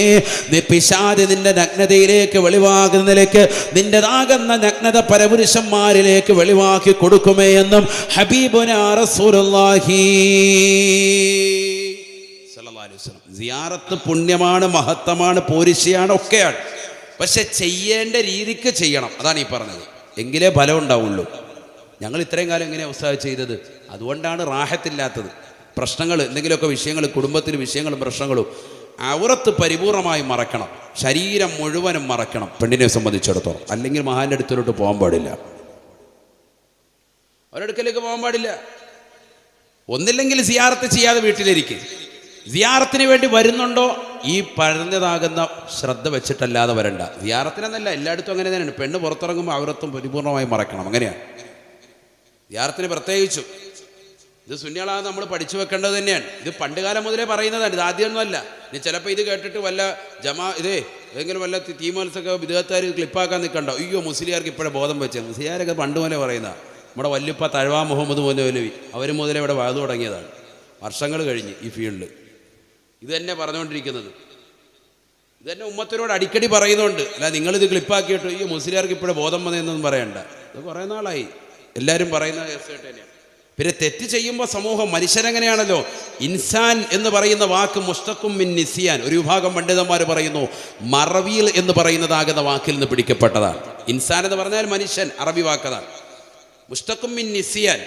പിശാച് നിന്റെ നഗ്നതയിലേക്ക് വെളിവാകുന്നതിലേക്ക് നിന്റേതാകുന്ന നഗ്നത പരപുരുഷന്മാരിലേക്ക് വെളിവാക്കി കൊടുക്കുമേ എന്നും ഹബീബുനാ റസൂലുള്ളാഹി സ്വല്ലല്ലാഹു അലൈഹി വസല്ലം. സിയാറത്ത് പുണ്യമാണ്, മഹത്വമാണ്, പോരിശയാണ്, ഒക്കെയാണ്. പക്ഷെ ചെയ്യേണ്ട രീതിക്ക് ചെയ്യണം. അതാണ് ഈ പറഞ്ഞത്, എങ്കിലേ ഫലം ഉണ്ടാവുള്ളൂ. ഞങ്ങൾ ഇത്രയും കാലം എങ്ങനെയാണ് ഉസ്താദ് ചെയ്തത്? അതുകൊണ്ടാണ് റാഹത്തില്ലാത്തത്. പ്രശ്നങ്ങൾ, എന്തെങ്കിലുമൊക്കെ വിഷയങ്ങൾ, കുടുംബത്തിൽ വിഷയങ്ങളും പ്രശ്നങ്ങളും, ഔറത്ത് പരിപൂർണമായി മറക്കണം, ശരീരം മുഴുവനും മറക്കണം പെണ്ണിനെ സംബന്ധിച്ചിടത്തോളം. അല്ലെങ്കിൽ മഹാന്റെ അടുത്തോട്ട് പോകാൻ പാടില്ല, അവരടുക്കലേക്ക് പോകാൻ പാടില്ല. ഒന്നില്ലെങ്കിൽ സിയാറത്ത് ചെയ്യാതെ വീട്ടിലിരിക്കും. സിയാറത്തിന് വേണ്ടി വരുന്നുണ്ടോ, ഈ പറഞ്ഞതാകുന്ന ശ്രദ്ധ വെച്ചിട്ടല്ലാതെ വരണ്ട. സിയാറത്തിനെന്നല്ല, എല്ലായിടത്തും അങ്ങനെ തന്നെയാണ്. പെണ്ണ് പുറത്തിറങ്ങുമ്പോൾ ഔറത്തും പരിപൂർണമായി മറക്കണം, അങ്ങനെയാണ്. സിയാറത്തിന് പ്രത്യേകിച്ചു ഇത് സുന്നികളാണ് നമ്മൾ പഠിച്ചു വെക്കേണ്ടത് തന്നെയാണ്. ഇത് പണ്ടുകാലം മുതലേ പറയുന്നതാണ്, ഇത് ആദ്യമൊന്നുമല്ല. ഇനി ചിലപ്പോൾ ഇത് കേട്ടിട്ട് വല്ല ഏതെങ്കിലും വല്ല തീമത്സൊക്കെ വിദേഹത്താർ ക്ലിപ്പാക്കാൻ നിൽക്കണ്ടോ, അയ്യോ മുസ്ലിയാർക്ക് ഇപ്പോഴേ ബോധം വെച്ചത്. മുസ്ലിയാരൊക്കെ പണ്ട് പോലെ പറയുന്നതാണ്. നമ്മുടെ വല്യപ്പ തഴവാ മുഹമ്മദ് മൗലവി അവർ മുതലേ ഇവിടെ വാതു തുടങ്ങിയതാണ്. വർഷങ്ങൾ കഴിഞ്ഞ് ഈ ഫീൽഡ് ഇത് തന്നെ പറഞ്ഞുകൊണ്ടിരിക്കുന്നത്. ഇത് തന്നെ ഉമ്മത്തിനോട് അടിക്കടി പറയുന്നുണ്ട്. അല്ല നിങ്ങളിത് ക്ലിപ്പാക്കിയിട്ട് ഈ മുസ്ലിയാർക്ക് ഇപ്പോഴേ ബോധം വന്നതെന്നൊന്നും പറയണ്ട. ഇത് കുറേ നാളായി എല്ലാവരും പറയുന്ന കേസായിട്ട് തന്നെയാണ്. പിന്നെ തെറ്റ് ചെയ്യുമ്പോൾ സമൂഹം, മനുഷ്യരെങ്ങനെയാണല്ലോ, ഇൻസാൻ എന്ന് പറയുന്ന വാക്ക് മുസ്തഖും മിൻ നിസിയാൻ. ഒരു വിഭാഗം പണ്ഡിതന്മാർ പറയുന്നു മറവിയിൽ എന്ന് പറയുന്നതാകുന്ന വാക്കിൽ നിന്ന് പിടിക്കപ്പെട്ടതാണ്. ഇൻസാൻ എന്ന് പറഞ്ഞാൽ മനുഷ്യൻ, അറബി വാക്കതാണ്. മുസ്തഖും മിൻ നിസിയാൻ,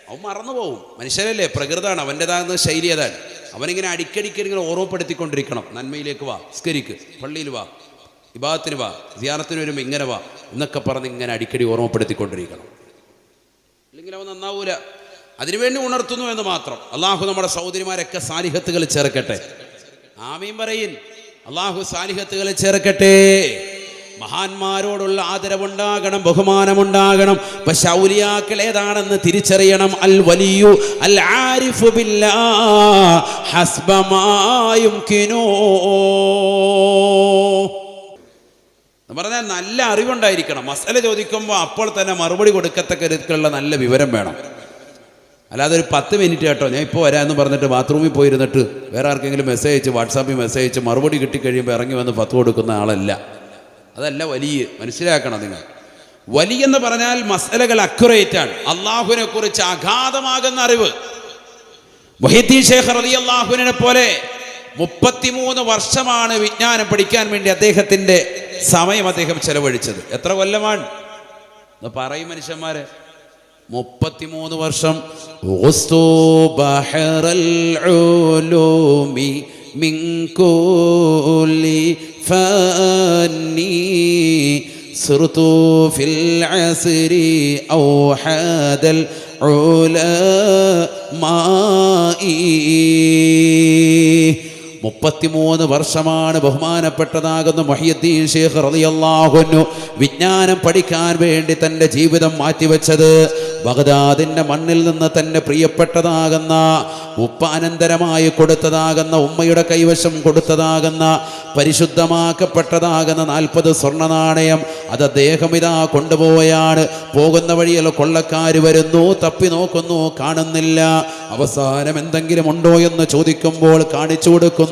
അവൻ മറന്നുപോകും. മനുഷ്യരല്ലേ, പ്രകൃതാണ്, അവൻ്റെതാകുന്ന ശൈലി അതാണ്. അവനിങ്ങനെ അടിക്കടിക്ക് ഇങ്ങനെ ഓർമ്മപ്പെടുത്തിക്കൊണ്ടിരിക്കണം. നന്മയിലേക്ക് വാ, സ്കരിക്ക്, പള്ളിയിൽ വാ, ഇബാദത്തിന് വാ, സിയാറത്തിന് വരുമ്പോൾ ഇങ്ങനെ വാ എന്നൊക്കെ പറഞ്ഞ് ഇങ്ങനെ അടിക്കടി ഓർമ്മപ്പെടുത്തിക്കൊണ്ടിരിക്കണം. ഇല്ലെങ്കിൽ അവൻ നന്നാവൂല. അതിനുവേണ്ടി ഉണർത്തുന്നു എന്ന് മാത്രം. അള്ളാഹു നമ്മുടെ സഹോദരിമാരൊക്കെ സാലിഹത്തുകൾ ചേർക്കട്ടെ. ആമീൻ പറയിൻ. അള്ളാഹു സാലിഹത്തുകൾ ചേർക്കട്ടെ. മഹാന്മാരോടുള്ള ആദരവുണ്ടാകണം, ബഹുമാനമുണ്ടാകണം. പക്ഷെ ഔലിയാക്കൾ ഏതാണെന്ന് തിരിച്ചറിയണം. അൽ വലിയു അൽ ആരിഫു ബില്ലാഹ് ഹസ്ബ മാ യുംകിനു എന്ന് പറഞ്ഞാൽ നല്ല അറിവുണ്ടായിരിക്കണം. മസല ചോദിക്കുമ്പോൾ അപ്പോൾ തന്നെ മറുപടി കൊടുക്കത്തക്ക രീതിയിലുള്ള നല്ല വിവരം വേണം. അല്ലാതെ ഒരു 10 മിനിറ്റ് കേട്ടോ ഞാൻ ഇപ്പോൾ വരാമെന്ന് പറഞ്ഞിട്ട് ബാത്റൂമിൽ പോയിരുന്നിട്ട് വേറെ ആർക്കെങ്കിലും മെസ്സേജ് അയച്ച് വാട്സാപ്പിൽ മെസ്സേജ് അയച്ച് മറുപടി കിട്ടിക്കഴിയുമ്പോൾ ഇറങ്ങി വന്ന് ഫത്വ കൊടുക്കുന്ന ആളല്ല. അതല്ല വലിയ. മനസ്സിലാക്കണം നിങ്ങൾ. വലിയെന്ന് പറഞ്ഞാൽ മസലകൾ അക്യുറേറ്റ് ആണ്. അള്ളാഹുവിനെ കുറിച്ച് അഗാധമാകുന്ന അറിവ്. മുഹ്യിദ്ദീൻ ശൈഖ് റളിയല്ലാഹുവിനെ പോലെ 33 വർഷമാണ് വിജ്ഞാനം പഠിക്കാൻ വേണ്ടി അദ്ദേഹത്തിന്റെ സമയം അദ്ദേഹം ചെലവഴിച്ചത്. എത്ര കൊല്ലമാണ് പറയും മനുഷ്യന്മാരെ? 33 വർഷം. من كل فاني صرت في العصر أوحد العلماء. 33 വർഷമാണ് ബഹുമാനപ്പെട്ടതാകുന്ന മുഹ്യിദ്ദീൻ ശൈഖ് റളിയല്ലാഹു അൻഹു വിജ്ഞാനം പഠിക്കാൻ വേണ്ടി തൻ്റെ ജീവിതം മാറ്റിവെച്ചത്. ബഗ്ദാദിന്റെ മണ്ണിൽ നിന്ന് തന്നെ പ്രിയപ്പെട്ടതാകുന്ന ഉപ്പ അനന്തരമായി കൊടുത്തതാകുന്ന ഉമ്മയുടെ കൈവശം കൊടുത്തതാകുന്ന പരിശുദ്ധമാക്കപ്പെട്ടതാകുന്ന 40 സ്വർണ്ണ നാണയം അത് അദ്ദേഹം ഇതാ കൊണ്ടുപോവുകയാണ്. പോകുന്ന വഴിയിൽ കൊള്ളക്കാർ വരുന്നു, തപ്പി നോക്കുന്നു, കാണുന്നില്ല. അവസാനം എന്തെങ്കിലും ഉണ്ടോ എന്ന് ചോദിക്കുമ്പോൾ കാണിച്ചു കൊടുക്കുന്നു.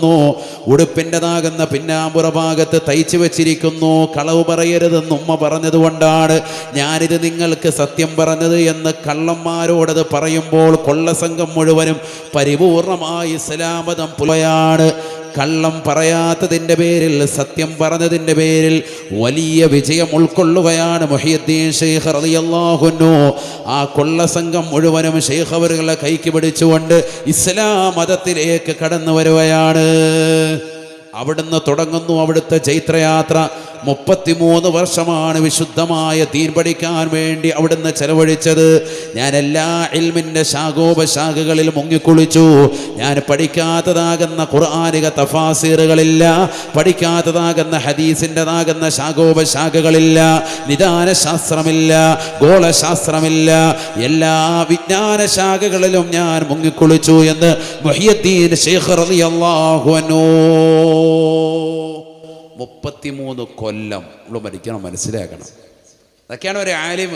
ഉടുപ്പിൻ്റെതാകുന്ന പിന്നാമ്പുറ ഭാഗത്ത് തയ്ച്ചു വെച്ചിരിക്കുന്നു. കളവ് പറയരുതെന്ന് ഉമ്മ പറഞ്ഞതുകൊണ്ടാണ് ഞാനിത് നിങ്ങൾക്ക് സത്യം പറഞ്ഞത് എന്ന് കള്ളന്മാരോടത് പറയുമ്പോൾ കൊള്ളസംഘം മുഴുവനും പരിപൂർണമായി ഇസ്ലാമതം പുലയാണ്. കള്ളം പറയാത്തതിൻ്റെ പേരിൽ, സത്യം പറഞ്ഞതിൻ്റെ പേരിൽ വലിയ വിജയം ഉൾക്കൊള്ളുകയാണ് മുഹ്യിദ്ദീൻ ശൈഖ് റളിയല്ലാഹു അൻഹു. ആ കൊള്ളസംഘം മുഴുവനും ശൈഖ് അവരുടെ കൈക്ക് പിടിച്ചുകൊണ്ട് ഇസ്ലാം മതത്തിലേക്ക് കടന്നു വരുകയാണ്. അവിടുന്ന് തുടങ്ങുന്നു അവിടുത്തെ ചൈത്രയാത്ര. 33 വർഷമാണ് വിശുദ്ധമായ ദീൻ പഠിക്കാൻ വേണ്ടി അവിടുന്ന് ചെലവഴിച്ചത്. ഞാൻ എല്ലാ ഇൽമിൻ്റെ ശാഖോപശാഖകളിൽ മുങ്ങിക്കുളിച്ചു. ഞാൻ പഠിക്കാത്തതാകുന്ന ഖുർആനിക തഫാസീറുകളില്ല, പഠിക്കാത്തതാകുന്ന ഹദീസിൻ്റെതാകുന്ന ശാഖോപശാഖകളില്ല, നിദാന ശാസ്ത്രമില്ല, ഗോളശാസ്ത്രമില്ല, എല്ലാ വിജ്ഞാന ശാഖകളിലും ഞാൻ മുങ്ങിക്കുളിച്ചു എന്ന് മുഹ്യിദ്ദീൻ ശൈഖ് റളിയല്ലാഹു അൻഹു. 33 കൊല്ലം നമ്മൾ പഠിക്കണം, മനസ്സിലാക്കണം. അതൊക്കെയാണ് ഒരു ആലിം.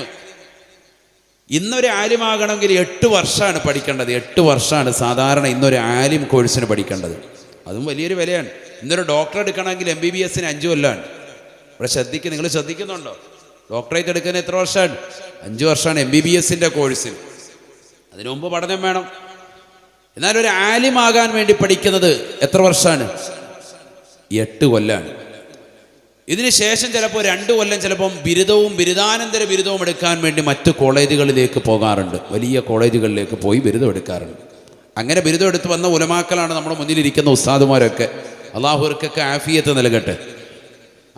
ഇന്നൊരു ആലിമാകണമെങ്കിൽ 8 വർഷമാണ് പഠിക്കേണ്ടത്. 8 വർഷമാണ് സാധാരണ ഇന്നൊരു ആലിം കോഴ്സിന് പഠിക്കേണ്ടത്. അതും വലിയൊരു വിലയാണ്. ഇന്നൊരു ഡോക്ടർ എടുക്കണമെങ്കിൽ MBBSന് 5 കൊല്ലമാണ്. ഇവിടെ നിങ്ങൾ ശ്രദ്ധിക്കുന്നുണ്ടോ? ഡോക്ടറേറ്റ് എടുക്കുന്ന എത്ര വർഷമാണ്? 5 വർഷമാണ് MBBSൻ്റെ കോഴ്സിന്. അതിനു മുമ്പ് പഠനം വേണം. എന്നാൽ ഒരു ആലിമാകാൻ വേണ്ടി പഠിക്കുന്നത് എത്ര വർഷമാണ്? 8 കൊല്ലമാണ്. ഇതിന് ശേഷം ചിലപ്പോൾ 2 കൊല്ലം ചിലപ്പം ബിരുദവും ബിരുദാനന്തര ബിരുദവും എടുക്കാൻ വേണ്ടി മറ്റ് കോളേജുകളിലേക്ക് പോകാറുണ്ട്. വലിയ കോളേജുകളിലേക്ക് പോയി ബിരുദം എടുക്കാറുണ്ട്. അങ്ങനെ ബിരുദം എടുത്ത് വന്ന ഉലമാക്കളാണ് നമ്മുടെ മുന്നിലിരിക്കുന്ന ഉസ്താദുമാരൊക്കെ. അള്ളാഹുവർക്കൊക്കെ ആഫിയത്ത് നൽകട്ടെ.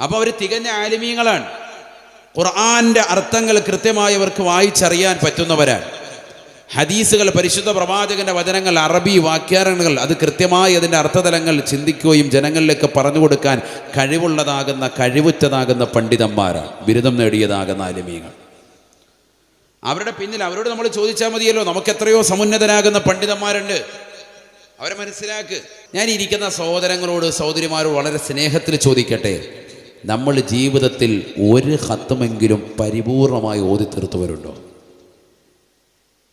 അപ്പോൾ അവർ തികഞ്ഞ ആലിമീങ്ങളാണ്. ഖുർആന്റെ അർത്ഥങ്ങൾ കൃത്യമായി അവർക്ക് വായിച്ചറിയാൻ പറ്റുന്നവരാണ്. ഹദീസുകൾ, പരിശുദ്ധ പ്രവാചകന്റെ വചനങ്ങൾ, അറബി വാക്യാരണങ്ങൾ അത് കൃത്യമായി അതിൻ്റെ അർത്ഥതലങ്ങൾ ചിന്തിക്കുകയും ജനങ്ങളിലേക്ക് പറഞ്ഞു കൊടുക്കാൻ കഴിവുറ്റതാകുന്ന പണ്ഡിതന്മാരാണ്, ബിരുദം നേടിയതാകുന്ന ആലിമീങ്ങൾ. അവരുടെ പിന്നിൽ അവരോട് നമ്മൾ ചോദിച്ചാൽ മതിയല്ലോ. നമുക്ക് എത്രയോ സമുന്നതരാകുന്ന പണ്ഡിതന്മാരുണ്ട്, അവരെ മനസ്സിലാക്ക്. ഞാൻ ഇരിക്കുന്ന സഹോദരങ്ങളോട് സഹോദരിമാരോട് വളരെ സ്നേഹത്തിൽ ചോദിക്കട്ടെ, നമ്മൾ ജീവിതത്തിൽ ഒരു ഖത്മെങ്കിലും പരിപൂർണമായി ഓതി തീർത്തവരുണ്ടോ?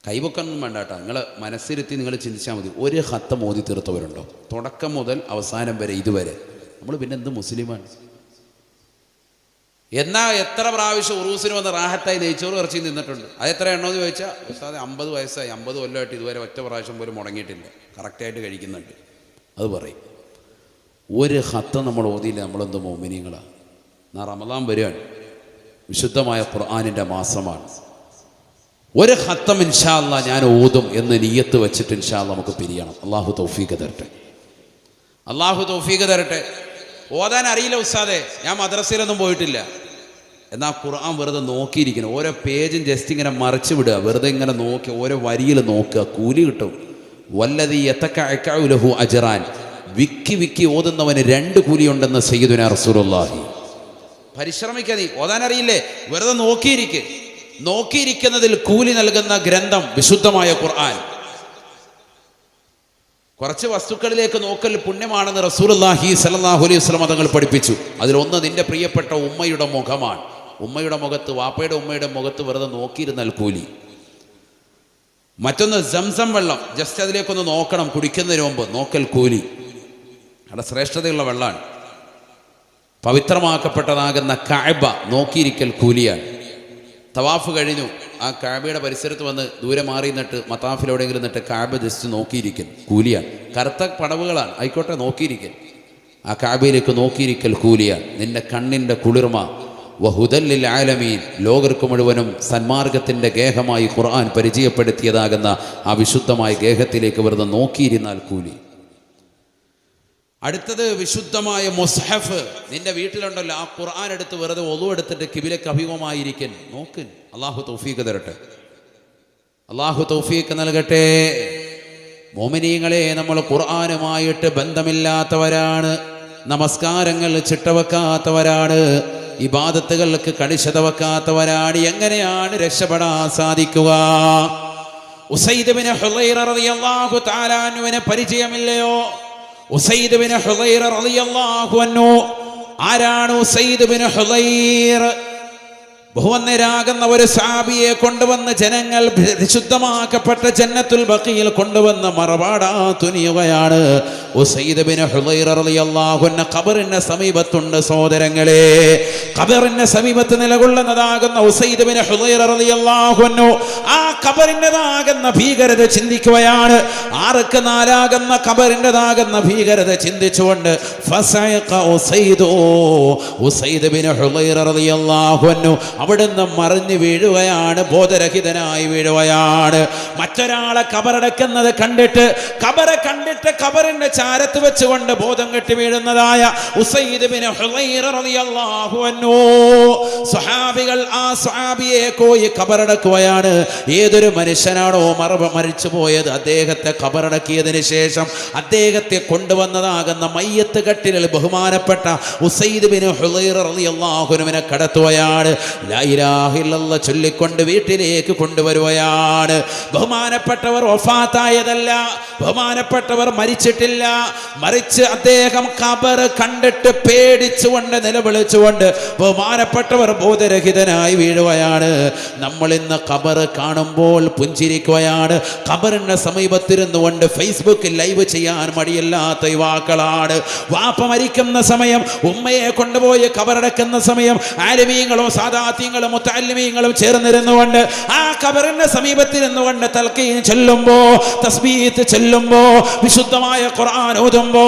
കൈവക്കൊന്നും വേണ്ട കേട്ടോ, നിങ്ങൾ മനസ്സിരുത്തി നിങ്ങൾ ചിന്തിച്ചാൽ മതി. ഒരു ഖത്തം ഓതി തീർത്തവരുണ്ടോ? തുടക്കം മുതൽ അവസാനം വരെ ഇതുവരെ. നമ്മൾ പിന്നെ എന്ത് മുസ്ലിമാണ്? എന്നാൽ എത്ര പ്രാവശ്യം ഉറൂസിന് വന്ന് റാഹത്തായി നെയ്ച്ചോറ് ഇറച്ചി നിന്നിട്ടുണ്ട്? അത് എത്ര എണ്ണമെന്ന് ചോദിച്ചാൽ ഉസ്താദ് 50 വയസ്സായി, 50 കൊല്ലമായിട്ട് ഇതുവരെ ഒറ്റ പ്രാവശ്യം പോലും മുടങ്ങിയിട്ടില്ല, കറക്റ്റായിട്ട് കഴിക്കുന്നുണ്ട്. അത് പറയും. ഒരു ഖത്തം നമ്മൾ ഓതിയില്ല, നമ്മളെന്ത് മോമിനിയങ്ങളാണ്. എന്നാൽ റമദാൻ വരികയാണ്, വിശുദ്ധമായ ഖുർആനിൻ്റെ മാസമാണ്. ഒരു ഖത്തം ഇൻഷാ അല്ലാഹ് ഞാൻ ഓതും എന്ന് നിയ്യത്ത് വെച്ചിട്ട് ഇൻഷാ അല്ലാഹ് നമുക്ക് പിരിയണം. അള്ളാഹു തൗഫീഖ് തരട്ടെ, അള്ളാഹു തൗഫീഖ് തരട്ടെ. ഓതാൻ അറിയില്ല ഉസ്താദേ, ഞാൻ മദ്രസയിലൊന്നും പോയിട്ടില്ല. എന്നാൽ ഖുർആൻ വെറുതെ നോക്കിയിരിക്കണം. ഓരോ പേജും ജസ്റ്റ് ഇങ്ങനെ മറിച്ച് വിടുക, വെറുതെ ഇങ്ങനെ നോക്കി ഓരോ വരിയിൽ നോക്കുക, കൂലി കിട്ടും. വല്ലദീ യതകഅഉലഹു അജ്റാൻ, വിക്കി വിക്കി ഓതുന്നവന് 2 കൂലിയുണ്ടെന്ന് സയ്യിദുനാ റസൂലുള്ളാഹി. പരിശ്രമിക്കുക. നീ ഓതാൻ അറിയില്ലേ, വെറുതെ നോക്കിയിരിക്കുന്നതിൽ കൂലി നൽകുന്ന ഗ്രന്ഥം വിശുദ്ധമായ ഖുർആൻ. കുറച്ച് വസ്തുക്കളിലേക്ക് നോക്കൽ പുണ്യമാണെന്ന് റസൂലുള്ളാഹി സ്വല്ലല്ലാഹു അലൈഹി വസല്ലം തങ്ങൾ പഠിപ്പിച്ചു. അതിലൊന്ന് നിന്റെ പ്രിയപ്പെട്ട ഉമ്മയുടെ മുഖമാണ്. ഉമ്മയുടെ മുഖത്ത്, വാപ്പയുടെ ഉമ്മയുടെ മുഖത്ത് വെറുതെ നോക്കിയിരുന്നാൽ കൂലി. മറ്റൊന്ന് സംസം വെള്ളം, ജസ്റ്റ് അതിലേക്കൊന്ന് നോക്കണം കുടിക്കുന്നതിന് മുമ്പ്, നോക്കൽ കൂലി. അവിടെ ശ്രേഷ്ഠതയുള്ള വെള്ളമാണ്. പവിത്രമാക്കപ്പെട്ടതാകുന്ന കഅബ നോക്കിയിരിക്കൽ കൂലിയാണ്. തവാഫ് കഴിഞ്ഞു, ആ കഅബയുടെ പരിസരത്ത് വന്ന് ദൂരെ മാറി നിന്നിട്ട് മത്താഫിലെവിടെയെങ്കിലും നിന്നിട്ട് കഅബ ജസ്റ്റ് നോക്കിയിരിക്കൽ കൂലിയാണ്. കറുത്ത പടവുകളാണ്, ആയിക്കോട്ടെ, നോക്കിയിരിക്കൽ. ആ കഅബയിലേക്ക് നോക്കിയിരിക്കൽ കൂലിയാണ്. നിന്റെ കണ്ണിൻ്റെ കുളിർമ വഹുദൽ ലിൽ ആലമീൻ, ലോകർക്ക് മുഴുവനും സന്മാർഗത്തിൻ്റെ ഗേഹമായി ഖുർആൻ പരിചയപ്പെടുത്തിയതാകുന്ന ആ വിശുദ്ധമായ ഗേഹത്തിലേക്ക് വെറുതെ നോക്കിയിരുന്നാൽ കൂലി. അടുത്തത് വിശുദ്ധമായ മുസ്ഹഫ്. നിന്റെ വീട്ടിലുണ്ടല്ലോ, ആ ഖുർആൻ എടുത്ത് വെറുതെ ഒളു എടുത്തിട്ട് കിബിലക്ക് അഭിമുഖമായിരിക്കൻ നോക്ക്. അള്ളാഹു തൗഫീഖ് തരട്ടെ, അള്ളാഹു തൗഫീഖ് നൽകട്ടെ. മോമിനീങ്ങളെ, നമ്മൾ ഖുർആനുമായിട്ട് ബന്ധമില്ലാത്തവരാണ്, നമസ്കാരങ്ങൾ ചിട്ടവെക്കാത്തവരാണ്, ഇബാദത്തുകൾക്ക് കണിശത വെക്കാത്തവരാണ്. എങ്ങനെയാണ് രക്ഷപ്പെടാൻ സാധിക്കുക? ഉസൈദ് ബിൻ ഹുളൈറ റളിയല്ലാഹു തആല അൻഹുവിനെ പരിചയമില്ലയോ? ഉസൈദ് ബിൻ ഹുളൈറ റളിയല്ലാഹു അൻഹു. ആരാണ് ഉസൈദ് ബിൻ ഹുളൈറ? ബഹുവന്നരാകുന്ന ഒരു സഹാബിയെ കൊണ്ടുവന്ന് ജനങ്ങൾ വിശുദ്ധമാക്കപ്പെട്ട ജന്നത്തുൽ ബഖീൽ കൊണ്ടുവന്ന് മറപാടാ തുനിയുകയാണ്. ഉസൈദ് ബിൻ ഹുളൈറ റളിയല്ലാഹു അൻഹു ഖബറിന്റെ സമീപത്തുണ്ട്. സഹോദരങ്ങളെ, ഖബറിന്റെ സമീപത്ത് നിലകൊള്ളുന്നതാകുന്ന ഉസൈദ് ബിൻ ഹുളൈറ റളിയല്ലാഹു അൻഹു ആ ഖബറിൻ്റെതാകുന്ന ഭീകരത ചിന്തിക്കുകയാണ്. ആർക്ക് നാലാകുന്ന ഖബറിൻ്റെതാകുന്ന ഭീകരത ചിന്തിച്ചുകൊണ്ട് ഫസയഖ ഉസൈദ് ബിൻ ഹുളൈറ റളിയല്ലാഹു അൻഹു അവിടുന്ന് മറിഞ്ഞു വീഴുകയാണ്, ബോധരഹിതനായി വീഴുകയാണ്. മറ്റൊരാളെ ഖബറടക്കുന്നത് കണ്ടിട്ട് ഖബറിന്റെ ചാരത്ത് വെച്ചുകൊണ്ട് ബോധം കെട്ടി വീഴുന്നതായ ഉസൈദ് ബിൻ ഹുളൈറ റളിയല്ലാഹു അൻഹു, സ്വഹാബികൾ ആ സ്വഹാബിയെ പോയി ഖബറടക്കുകയാണ്. ഏതൊരു മനുഷ്യനാണോ മരിച്ചു പോയത്, അദ്ദേഹത്തെ ഖബറടക്കിയതിന് ശേഷം അദ്ദേഹത്തെ കൊണ്ടുവന്നതാകുന്ന മയ്യത്ത് കട്ടിലിൽ ബഹുമാനപ്പെട്ട ഉസൈദ് ബിൻ ഹുളൈറ റളിയല്ലാഹു അൻഹുവിനെ കടത്തുകയാണ്. ലാ ഇലാഹ ഇല്ലല്ലാഹ് ചൊല്ലിക്കൊണ്ട് വീട്ടിലേക്ക് കൊണ്ടുവരുകയാണ്. ബഹുമാനപ്പെട്ടവർ വഫാത്തായതല്ല, ബഹുമാനപ്പെട്ടവർ മരിച്ചിട്ടില്ല, മറിച്ച് അദ്ദേഹം ഖബർ കണ്ടിട്ട് പേടിച്ചുകൊണ്ട് നിലവിളിച്ചുകൊണ്ട് ബഹുമാനപ്പെട്ടവർ ബോധരഹിതനായി വീഴുകയാണ്. നമ്മൾ ഇന്ന് ഖബർ കാണുമ്പോൾ പുഞ്ചിരിക്കുകയാണ്. ഖബറിന്റെ സമീപത്തിരുന്നു കൊണ്ട് ഫേസ്ബുക്കിൽ ലൈവ് ചെയ്യാൻ മടിയില്ലാത്ത യുവാക്കളാണ്. വാപ്പ മരിക്കുന്ന സമയം, ഉമ്മയെ കൊണ്ടുപോയി ഖബറടക്കുന്ന സമയം, ആലിമീങ്ങളും സാദാത്യങ്ങളും മുത്തഅല്ലിമീങ്ങളും ചേർന്നിരുന്നുകൊണ്ട് ആ ഖബറിന്റെ സമീപത്തിരുന്നുകൊണ്ട് തൽഖീൻ ചൊല്ലുമ്പോ, തസ്ബീഹ് ചൊല്ലുമ്പോ, വിശുദ്ധമായ ഖുർആൻ ഓതുമ്പോ,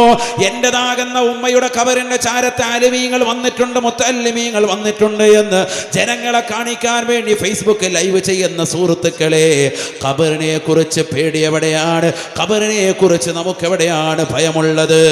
എന്റേതാകുന്ന ഉമ്മയുടെ ഖബറിന്റെ ചാരത്ത് ആലിമീങ്ങൾ വന്നിട്ടുണ്ട്, മുത്തഅല്ലിമീങ്ങൾ വന്നിട്ടുണ്ട് എന്ന് ജനങ്ങളെ കാണിക്കാൻ വേണ്ടി ഫേസ്ബുക്കിൽ ലൈവ് ചെയ്യുന്ന സുഹൃത്തുക്കളെ, ഖബറിനെ കുറിച്ച് പേടി എവിടെയാണ്? ഖബറിനെ കുറിച്ച് നമുക്ക് എവിടെയാണ് ഭയമുള്ളത്?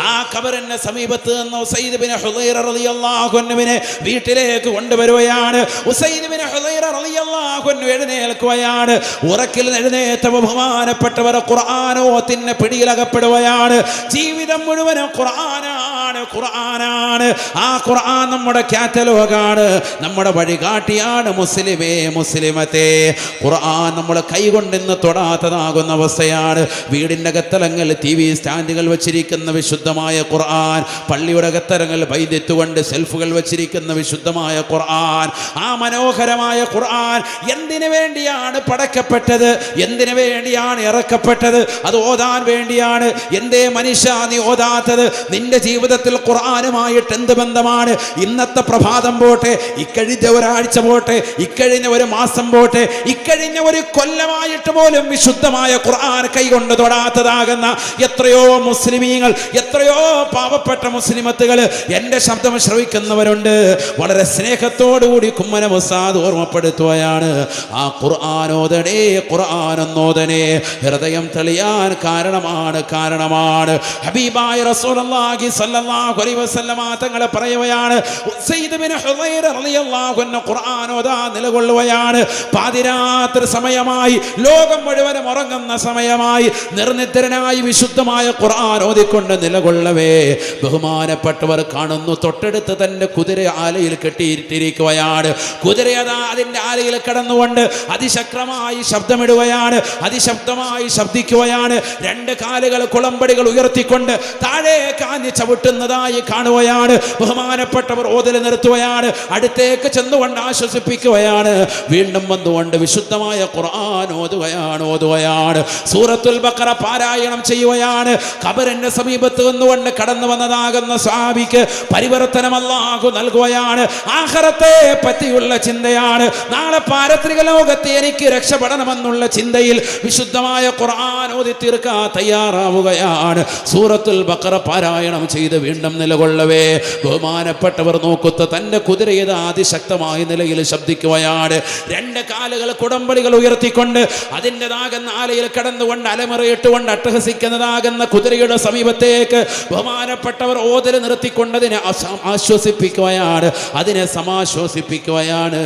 ആ ഖബറിന്റെ സമീപത്ത് നിന്ന് ഉസൈദ് ബിൻ ഹുളൈറ റളിയല്ലാഹു അൻഹുവിനെ വീട്ടിലേക്ക് കൊണ്ടുവരുകയാണ്. ഉസൈദ് ബിൻ ഹുളൈറ റളിയല്ലാഹു അൻഹു എഴുന്നേൽക്കുകയാണ്. ഉറക്കിൽ എഴുന്നേറ്റ ബഹുമാനപ്പെട്ടവർ ഖുർആനോത്തിന്റെ പിടിയിലകപ്പെടുകയാണ്. ജീവിതം മുഴുവനും ഖുർആനാണ്. ആ ഖുർആൻ നമ്മുടെ കാറ്റലോഗാണ്, നമ്മുടെ വഴികാട്ടിയാണ്. മുസ്ലിമേ, മുസ്ലിമത്തെ, ഖുർആൻ നമ്മൾ കൈകൊണ്ടിന്ന് തൊടാത്തതാകുന്ന അവസ്ഥയാണ്. വീടിൻ്റെ അകത്തലങ്ങൾ TV സ്റ്റാൻഡുകൾ വെച്ചിരിക്കുന്ന വിശുദ്ധമായ ഖുർആൻ, പള്ളിയുടെ അകത്തലങ്ങൾ വൈദ്യത്തുകൊണ്ട് സെൽഫുകൾ വെച്ചിരിക്കുന്ന വിശുദ്ധമായ ഖുർആൻ, ആ മനോഹരമായ ഖുർആൻ എന്തിനു വേണ്ടിയാണ് പടക്കപ്പെട്ടത്? എന്തിനു വേണ്ടിയാണ് ഇറക്കപ്പെട്ടത്? അത് ഓതാൻ വേണ്ടിയാണ്. എന്തേ മനുഷ്യ നീ ഓതാത്തത്? നിന്റെ ജീവിതത്തിൽ ഖുർആനുമായിട്ട് എന്ത് ബന്ധമാണ്? ഇന്നത്തെ പ്രഭാതം പോട്ടെ, ഇക്കഴിഞ്ഞ ഒരാഴ്ച പോട്ടെ, ഇക്കഴിഞ്ഞ ഒരു മാസം പോട്ടെ, ഇക്കഴിഞ്ഞ ഒരു കൊല്ലമായിട്ട് പോലും വിശുദ്ധമായ ഖുർആൻ കൈകൊണ്ട് തൊടാത്തതാകുന്ന എത്രയോ മുസ്ലിമീങ്ങൾ, എത്രയോ പാവപ്പെട്ട മുസ്ലിമത്തുകൾ എൻ്റെ ശബ്ദം ശ്രവിക്കുന്നവരുണ്ട്. വളരെ സ്നേഹത്തോടുകൂടി കുമ്മന ഉസ്താദ് ഓർമ്മപ്പെടുത്തുകയാണ്, ആ ഖുർആനോദനേ, ഖുർആനോദനേ ഹൃദയം തെളിയാൻ കാരണമാണ്. ഹബീബായ റസൂലുള്ളാഹി സ്വല്ലല്ലാഹു സല്ലല്ലാഹു അലൈഹി വസല്ലമ തങ്ങൾ പറയുകയാണ്, ഉസൈദ് ബിൻ ഹുദൈർ റളിയല്ലാഹു അൻഹു ഖുർആൻ ഓതാൻ നിലകൊള്ളുകയാണ്. പാതിരാത്രി സമയമായി, ലോകം മുഴുവനും ഉറങ്ങുന്ന സമയമായി, നിർനിദ്രനായി വിശുദ്ധമായ ഖുർആൻ ഓതിക്കൊണ്ട് നിലകൊള്ളവേ ബഹുമാനപ്പെട്ടവർ കാണുന്നു, തൊട്ടടുത്ത് തന്റെ കുതിര ആലയിൽ കെട്ടിയിട്ടിരിക്കുകയാണ്. കുതിരയതാ അതിന്റെ ആലയിൽ കടന്നുകൊണ്ട് അതിശക്തമായി ശബ്ദമിടുകയാണ്, അതിശബ്ദമായി ശബ്ദിക്കുകയാണ്. രണ്ട് കാലുകൾ കുളമ്പടികൾ ഉയർത്തിക്കൊണ്ട് താഴെ കാഞ്ഞ് ചവിട്ടുന്നതായി കാണുകയാണ്. ബഹുമാനപ്പെട്ടവർ ഓതൽ നിർത്തുകയാണ്, അടുത്തേക്ക് ചെന്നുകൊണ്ട് ആശ്വസിപ്പിക്കുകയാണ്. വീണ്ടും വന്നുകൊണ്ട് വിശുദ്ധമായ ഖുർആൻ ഓതുകയാണ്. സൂറത്തുൽ ബഖറ പാരായണം ചെയ്യുകയാണ്. ഖബറിന്റെ സമീപത്ത് നിന്നുകൊണ്ട് കടന്നു വന്നതാകുന്ന സ്വഹാബിക്ക് പരിവർത്തനം അല്ലാഹു നൽകുകയാണ്. ആഖിറത്തെ പറ്റിയുള്ള ചിന്തയാണ്. നാളെ പാരത്രിക ലോകത്തെ എനിക്ക് രക്ഷപ്പെടണമെന്നുള്ള ചിന്തയിൽ വിശുദ്ധമായ ഖുർആൻ ഓതി തീർക്കാൻ തയ്യാറാവുകയാണ്. സൂറത്തുൽ ബഖറ പാരായണം ചെയ്ത് വീണ്ടും നിലകൊള്ളവേ ബഹുമാനപ്പെട്ടവർ നോക്കുത്ത തന്റെ കുതിരയത് അതിശക്തമായ നിലയിൽ ശബ്ദിക്കുകയാണ്. രണ്ട് കാലുകൾ കുടമ്പടികൾ ഉയർത്തിക്കൊണ്ട് അതിൻ്റെതാകുന്ന ആലയിൽ കടന്നുകൊണ്ട് അലമുറയിട്ടുകൊണ്ട് അട്ടഹസിക്കുന്നതാകുന്ന കുതിരയുടെ സമീപത്തേക്ക് ബഹുമാനപ്പെട്ടവർ ഓതൽ നിർത്തിക്കൊണ്ട് അതിനെ ആശ്വസിപ്പിക്കുകയാണ്, അതിനെ സമാശ്വസിപ്പിക്കുകയാണ്.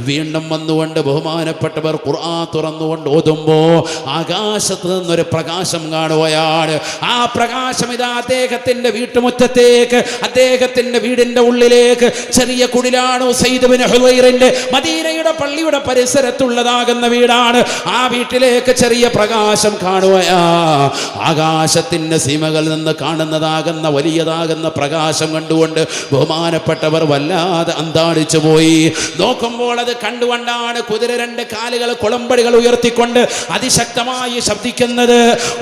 വീണ്ടും വന്നുകൊണ്ട് ബഹുമാനപ്പെട്ടവർ ഖുർആൻ തുറന്നുകൊണ്ട് ഓതുമ്പോ ആകാശത്ത് നിന്നൊരു പ്രകാശം കാണുകയാണ്. ആ പ്രകാശം ഇതാ അദ്ദേഹത്തിന്റെ വീട്ടുമുറ്റത്തേക്ക്, അദ്ദേഹത്തിന്റെ വീടിന്റെ ഉള്ളിലേക്ക്, ചെറിയ കുടിലാണ് ഉസൈദ് ബിൻ ഹുദൈറിന്റെ, മദീനയുടെ പള്ളിയുടെ പരിസരത്തുള്ളതാകുന്ന വീടാണ്. ആ വീട്ടിലേക്ക് ചെറിയ പ്രകാശം കാണുകയാ. ആകാശത്തിന്റെ സീമകളിൽ നിന്ന് കാണുന്നതാകുന്ന വലിയതാകുന്ന പ്രകാശം കണ്ടുകൊണ്ട് ബഹുമാനപ്പെട്ടവർ വല്ലാതെ അന്താളിച്ചു പോയി. നോക്കുമ്പോൾ അത് കണ്ടുകൊണ്ടാണ് കുതിര രണ്ട് കാലുകൾ കുളമ്പടികൾ ഉയർത്തിക്കൊണ്ട് അതിശക്തമായി ശബ്ദിക്കുന്നത്.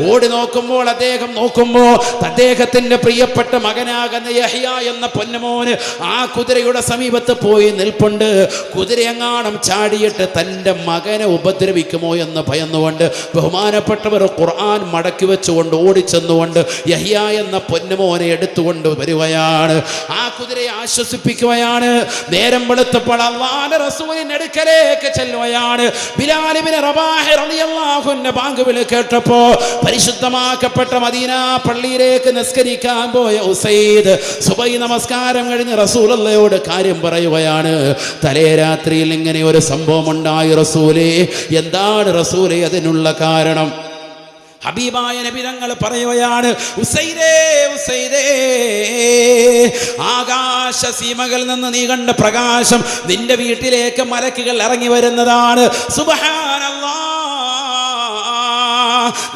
ഓടി നോക്കുമ്പോൾ അദ്ദേഹം നോക്കുമ്പോൾ അദ്ദേഹത്തിന്റെ പ്രിയപ്പെട്ട മകനാകുന്ന യഹ്യ എന്ന പൊന്നുമോന് ആ കുതിരയുടെ സമീപത്ത് പോയി നിൽപ്പുണ്ട്. കുതിരയെങ്ങാണം ചാടിയിട്ട് തൻ്റെ മകനെ ഉപദ്രവിക്കുമോ എന്ന് ഭയന്നുകൊണ്ട് ബഹുമാനപ്പെട്ടവർ ഖുർആൻ മടക്കി വെച്ചുകൊണ്ട് ഓടിച്ചെന്നുകൊണ്ട് യഹ്യ എന്ന പൊന്നുമോനെ എടുത്തുകൊണ്ട് വരികയാണ്. ആ കുതിരയെ ആശ്വസിപ്പിക്കുകയാണ്. നേരം വെളുത്തപ്പോൾ അല്ലാഹുവിന്റെ റസൂലിന്റെ അടുക്കലേക്ക് ചെല്ലുകയാണ്. ബിലാൽ ഇബ്നു റബാഹ് റളിയല്ലാഹു അൻഹു ബാങ്ക് വിളി കേട്ടപ്പോൾ പരിശുദ്ധമാക്കപ്പെട്ട മദീന പള്ളിയിലേക്ക് നിസ്കരിക്കാൻ പോയ ഉസൈദ് സുബഹി നമസ്കാരം കഴിഞ്ഞ് റസൂലുള്ളാഹിയോട് കാര്യം പറയുകയാണ്. തലേ രാത്രിയിൽ ഇങ്ങനെ ഒരു സംഭവം ഉണ്ടായി റസൂലേ, എന്താണ് റസൂലേ അതിനുള്ള കാരണം? ഹബീബായ നബി തങ്ങൾ പറയുകയാണ്, ഉസൈദേ ഉസൈദേ, ആകാശ സീമകളിൽ നിന്ന് നീ കണ്ട പ്രകാശം നിന്റെ വീട്ടിലേക്ക് മലക്കുകൾ ഇറങ്ങി വരുന്നതാണ്. സുബ്ഹാനല്ലാഹ്,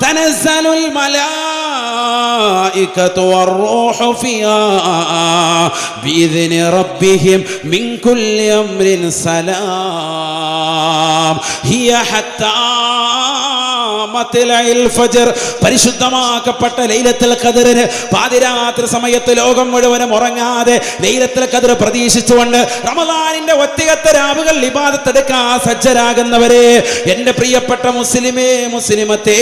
തനസ്സലുൽ മലായികതു വറൂഹു ഫിഹാ ബിഇذن റബ്ബിഹിം മിൻ കുല്ലി അംരിൻ സലാം ഹിയ ഹത്താ പരിശുദ്ധമാക്കപ്പെട്ട ലൈലത്തുൽ ഖദറിന് പാതിരാത്രി സമയത്ത് ലോകം മുഴുവനും ഉറങ്ങാതെ ലൈലത്തുൽ ഖദർ പ്രതീക്ഷിച്ചുകൊണ്ട് റമദാനിന്റെ ഒറ്റയത്തെ രാവുകൾ ഇബാദത്ത് എടുക്കാൻ സജ്ജരാകുന്നവരെ, എൻ്റെ പ്രിയപ്പെട്ട മുസ്ലിമേ മുസ്ലിമത്തേ,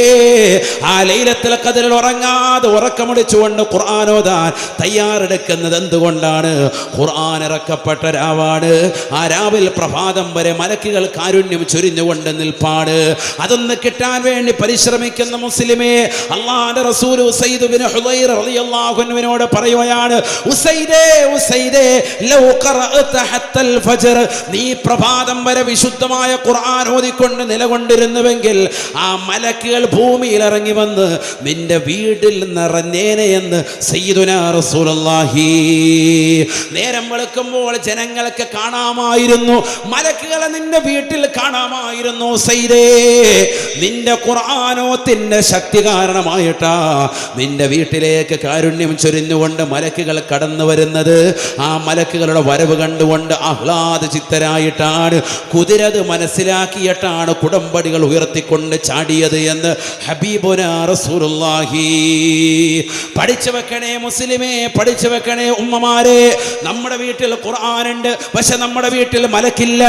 ആ ലൈലത്തുൽ ഖദറിൽ ഉറങ്ങാതെ ഉറക്കമുടിച്ചുകൊണ്ട് ഖുർആൻ ഓതാൻ തയ്യാറെടുക്കുന്നത് എന്തുകൊണ്ടാണ്? ഖുർആൻ ഇറക്കപ്പെട്ട രാവാണ്. ആ രാവിൽ പ്രഭാതം വരെ മലക്കുകൾ കാരുണ്യം ചൊരിഞ്ഞുകൊണ്ട് നിൽപ്പാണ്. അതൊന്ന് കിട്ടാൻ വേണ്ടി പരിശ്രമിക്കുന്ന മുസ്ലിമേ, അല്ലാഹുവിന്റെ റസൂൽ ഉസൈദ് ബിൻ ഹുദൈർ റളിയല്ലാഹു അൻഹുവിനോട് പറയുകയാണ്, ഉസൈദേ ഉസൈദേ, ലൗ ഖറഅത ഹത്തൽ ഫജ്ർ, നീ പ്രഭാതം വരെ വിശുദ്ധമായ ഖുർആൻ ഓതിക്കൊണ്ട് നിലകൊണ്ടിരുന്നുവെങ്കിൽ ആ മലക്കുകൾ ഭൂമിയിൽ ഇറങ്ങി വന്ന് നിന്റെ വീട്ടിൽ നിറഞ്ഞേനെ എന്ന് സയ്യിദുനാ റസൂലുള്ളാഹി. നേരം വെളുക്കുമ്പോൾ ജനങ്ങൾക്ക് കാണാമായിരുന്നു, മലക്കുകളെ നിന്റെ വീട്ടിൽ കാണാമായിരുന്നു. ഉസൈദേ, നിന്റെ ഖുർആനോത്തിന്റെ ശക്തി കാരണമായിട്ടാ നിന്റെ വീട്ടിലേക്ക് കാരുണ്യം ചൊരിഞ്ഞുകൊണ്ട് മലക്കുകൾ കടന്നു വരുന്നത്. ആ മലക്കുകളുടെ വരവ് കണ്ടുകൊണ്ട് ആഹ്ലാദ ചിത്തരായിട്ടാണ് കുതിരത് മനസ്സിലാക്കിയിട്ടാണ് കുടമ്പടികൾ ഉയർത്തിക്കൊണ്ട് ചാടിയത് എന്ന് ഹബീബുനാ റസൂലുള്ളാഹി. പഠിച്ചു വെക്കണേ മുസ്ലിമേ, പഠിച്ചു വെക്കണേ ഉമ്മമാരെ. നമ്മുടെ വീട്ടിൽ ഖുർആനുണ്ട്, പക്ഷെ നമ്മുടെ വീട്ടിൽ മലക്കില്ല.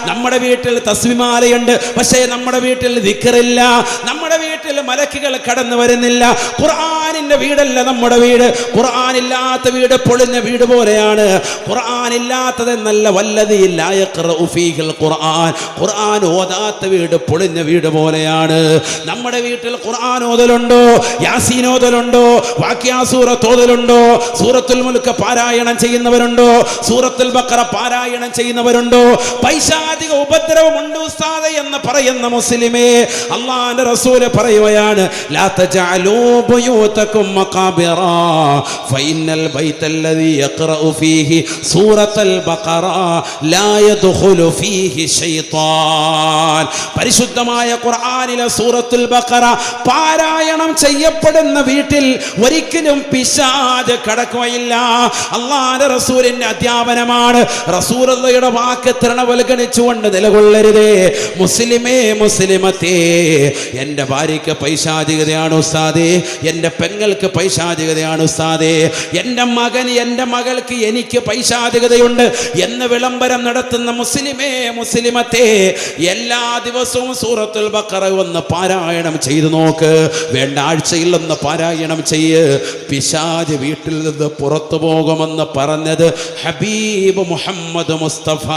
നമ്മുടെ വീട്ടിൽ തസ്ബീഹ്മാലയുണ്ട്, പക്ഷേ നമ്മുടെ വീട്ടിൽ ദിക്റില്ല. നമ്മുടെ വീട്ടിൽ മലക്കുകൾ കടന്നു വരുന്നില്ല. ഖുർആൻ ഖുർആനിന്റെ വീടല്ല നമ്മുടെ വീട്. ഖുർആൻ ഇല്ലാത്ത വീട് പൊളിഞ്ഞ വീട് പോലെയാണ്. ഖുർആൻ ഇല്ലാത്തതെന്നല്ല, വല്ലദീ ലാ യഖറഉ ഫീഹിൽ ഖുർആൻ, ഖുർആൻ ഓതാത്ത വീട് പൊളിഞ്ഞ വീട് പോലെയാണ്. നമ്മുടെ വീട്ടിൽ ഖുർആൻ ഓതലുണ്ടോ? യാസീൻ ഓതലുണ്ടോ? വാഖിഅ സൂറത്ത് ഓതലുണ്ടോ? സൂറത്തുൽ മുൽക്ക് പാരായണം ചെയ്യുന്നവരുണ്ടോ? സൂറത്തുൽ ബഖറ പാരായണം ചെയ്യുന്നവരുണ്ടോ? പൈശാചിക ഉപദ്രവമുണ്ട് ഉസ്താദേ എന്ന് പറയുന്ന മുസ്ലിമേ, അല്ലാഹുവിന്റെ റസൂല് പറയുകയാണ്, ലാ തജഅലൂ ബുയൂതകും മഖാബിറ ഫഇന്നൽ ബൈതല്ലദീ യഖറഉ ഫീഹി സൂറത്തുൽ ബഖറ ലാ യദ്ഖുലു ഫീഹി ശൈത്താൻ. പരിശുദ്ധമായ ഖുർആനിലെ സൂറത്തുൽ ബഖറ പാരായണം ചെയ്യപ്പെടുന്ന വീട്ടിൽ ഒരിക്കലും പിശാച് കടക്കുകയില്ല. അല്ലാഹുവിന്റെ റസൂലിന്റെ അധ്യാപനമാണ്. റസൂലുള്ളാഹിയുടെ വാക്ക് തൃണവൽഗണിച്ചുകൊണ്ട് നിലകൊള്ളരുതേ. മുസ്ലിമേ, മുസ്ലിമത്തേ, എൻ്റെ ഭാര്യയ്ക്ക് പൈശാചികതയാണ് ഉസ്താദേ, എൻ്റെ പെങ്ങൾക്ക് പൈശാചികതയാണ് ഉസ്താദേ, എൻ്റെ മകൻ എൻ്റെ മകൾക്ക് എനിക്ക് പൈശാചികതയുണ്ട് എന്ന് വിളംബരം നടത്തുന്ന മുസ്ലിമേ, മുസ്ലിമത്തേ, എല്ലാ ദിവസവും സൂറത്തുൽ ബഖറ ഒന്ന് പാരായണം ചെയ്തു നോക്ക്. വേണ്ട, ആഴ്ചയിൽ ഒന്ന് പാരായണം ചെയ്യ്. പിശാച് വീട്ടിൽ നിന്ന് പുറത്തു പോകുമെന്ന് പറഞ്ഞത് ഹബീബ് മുഹമ്മദ് മുസ്തഫ.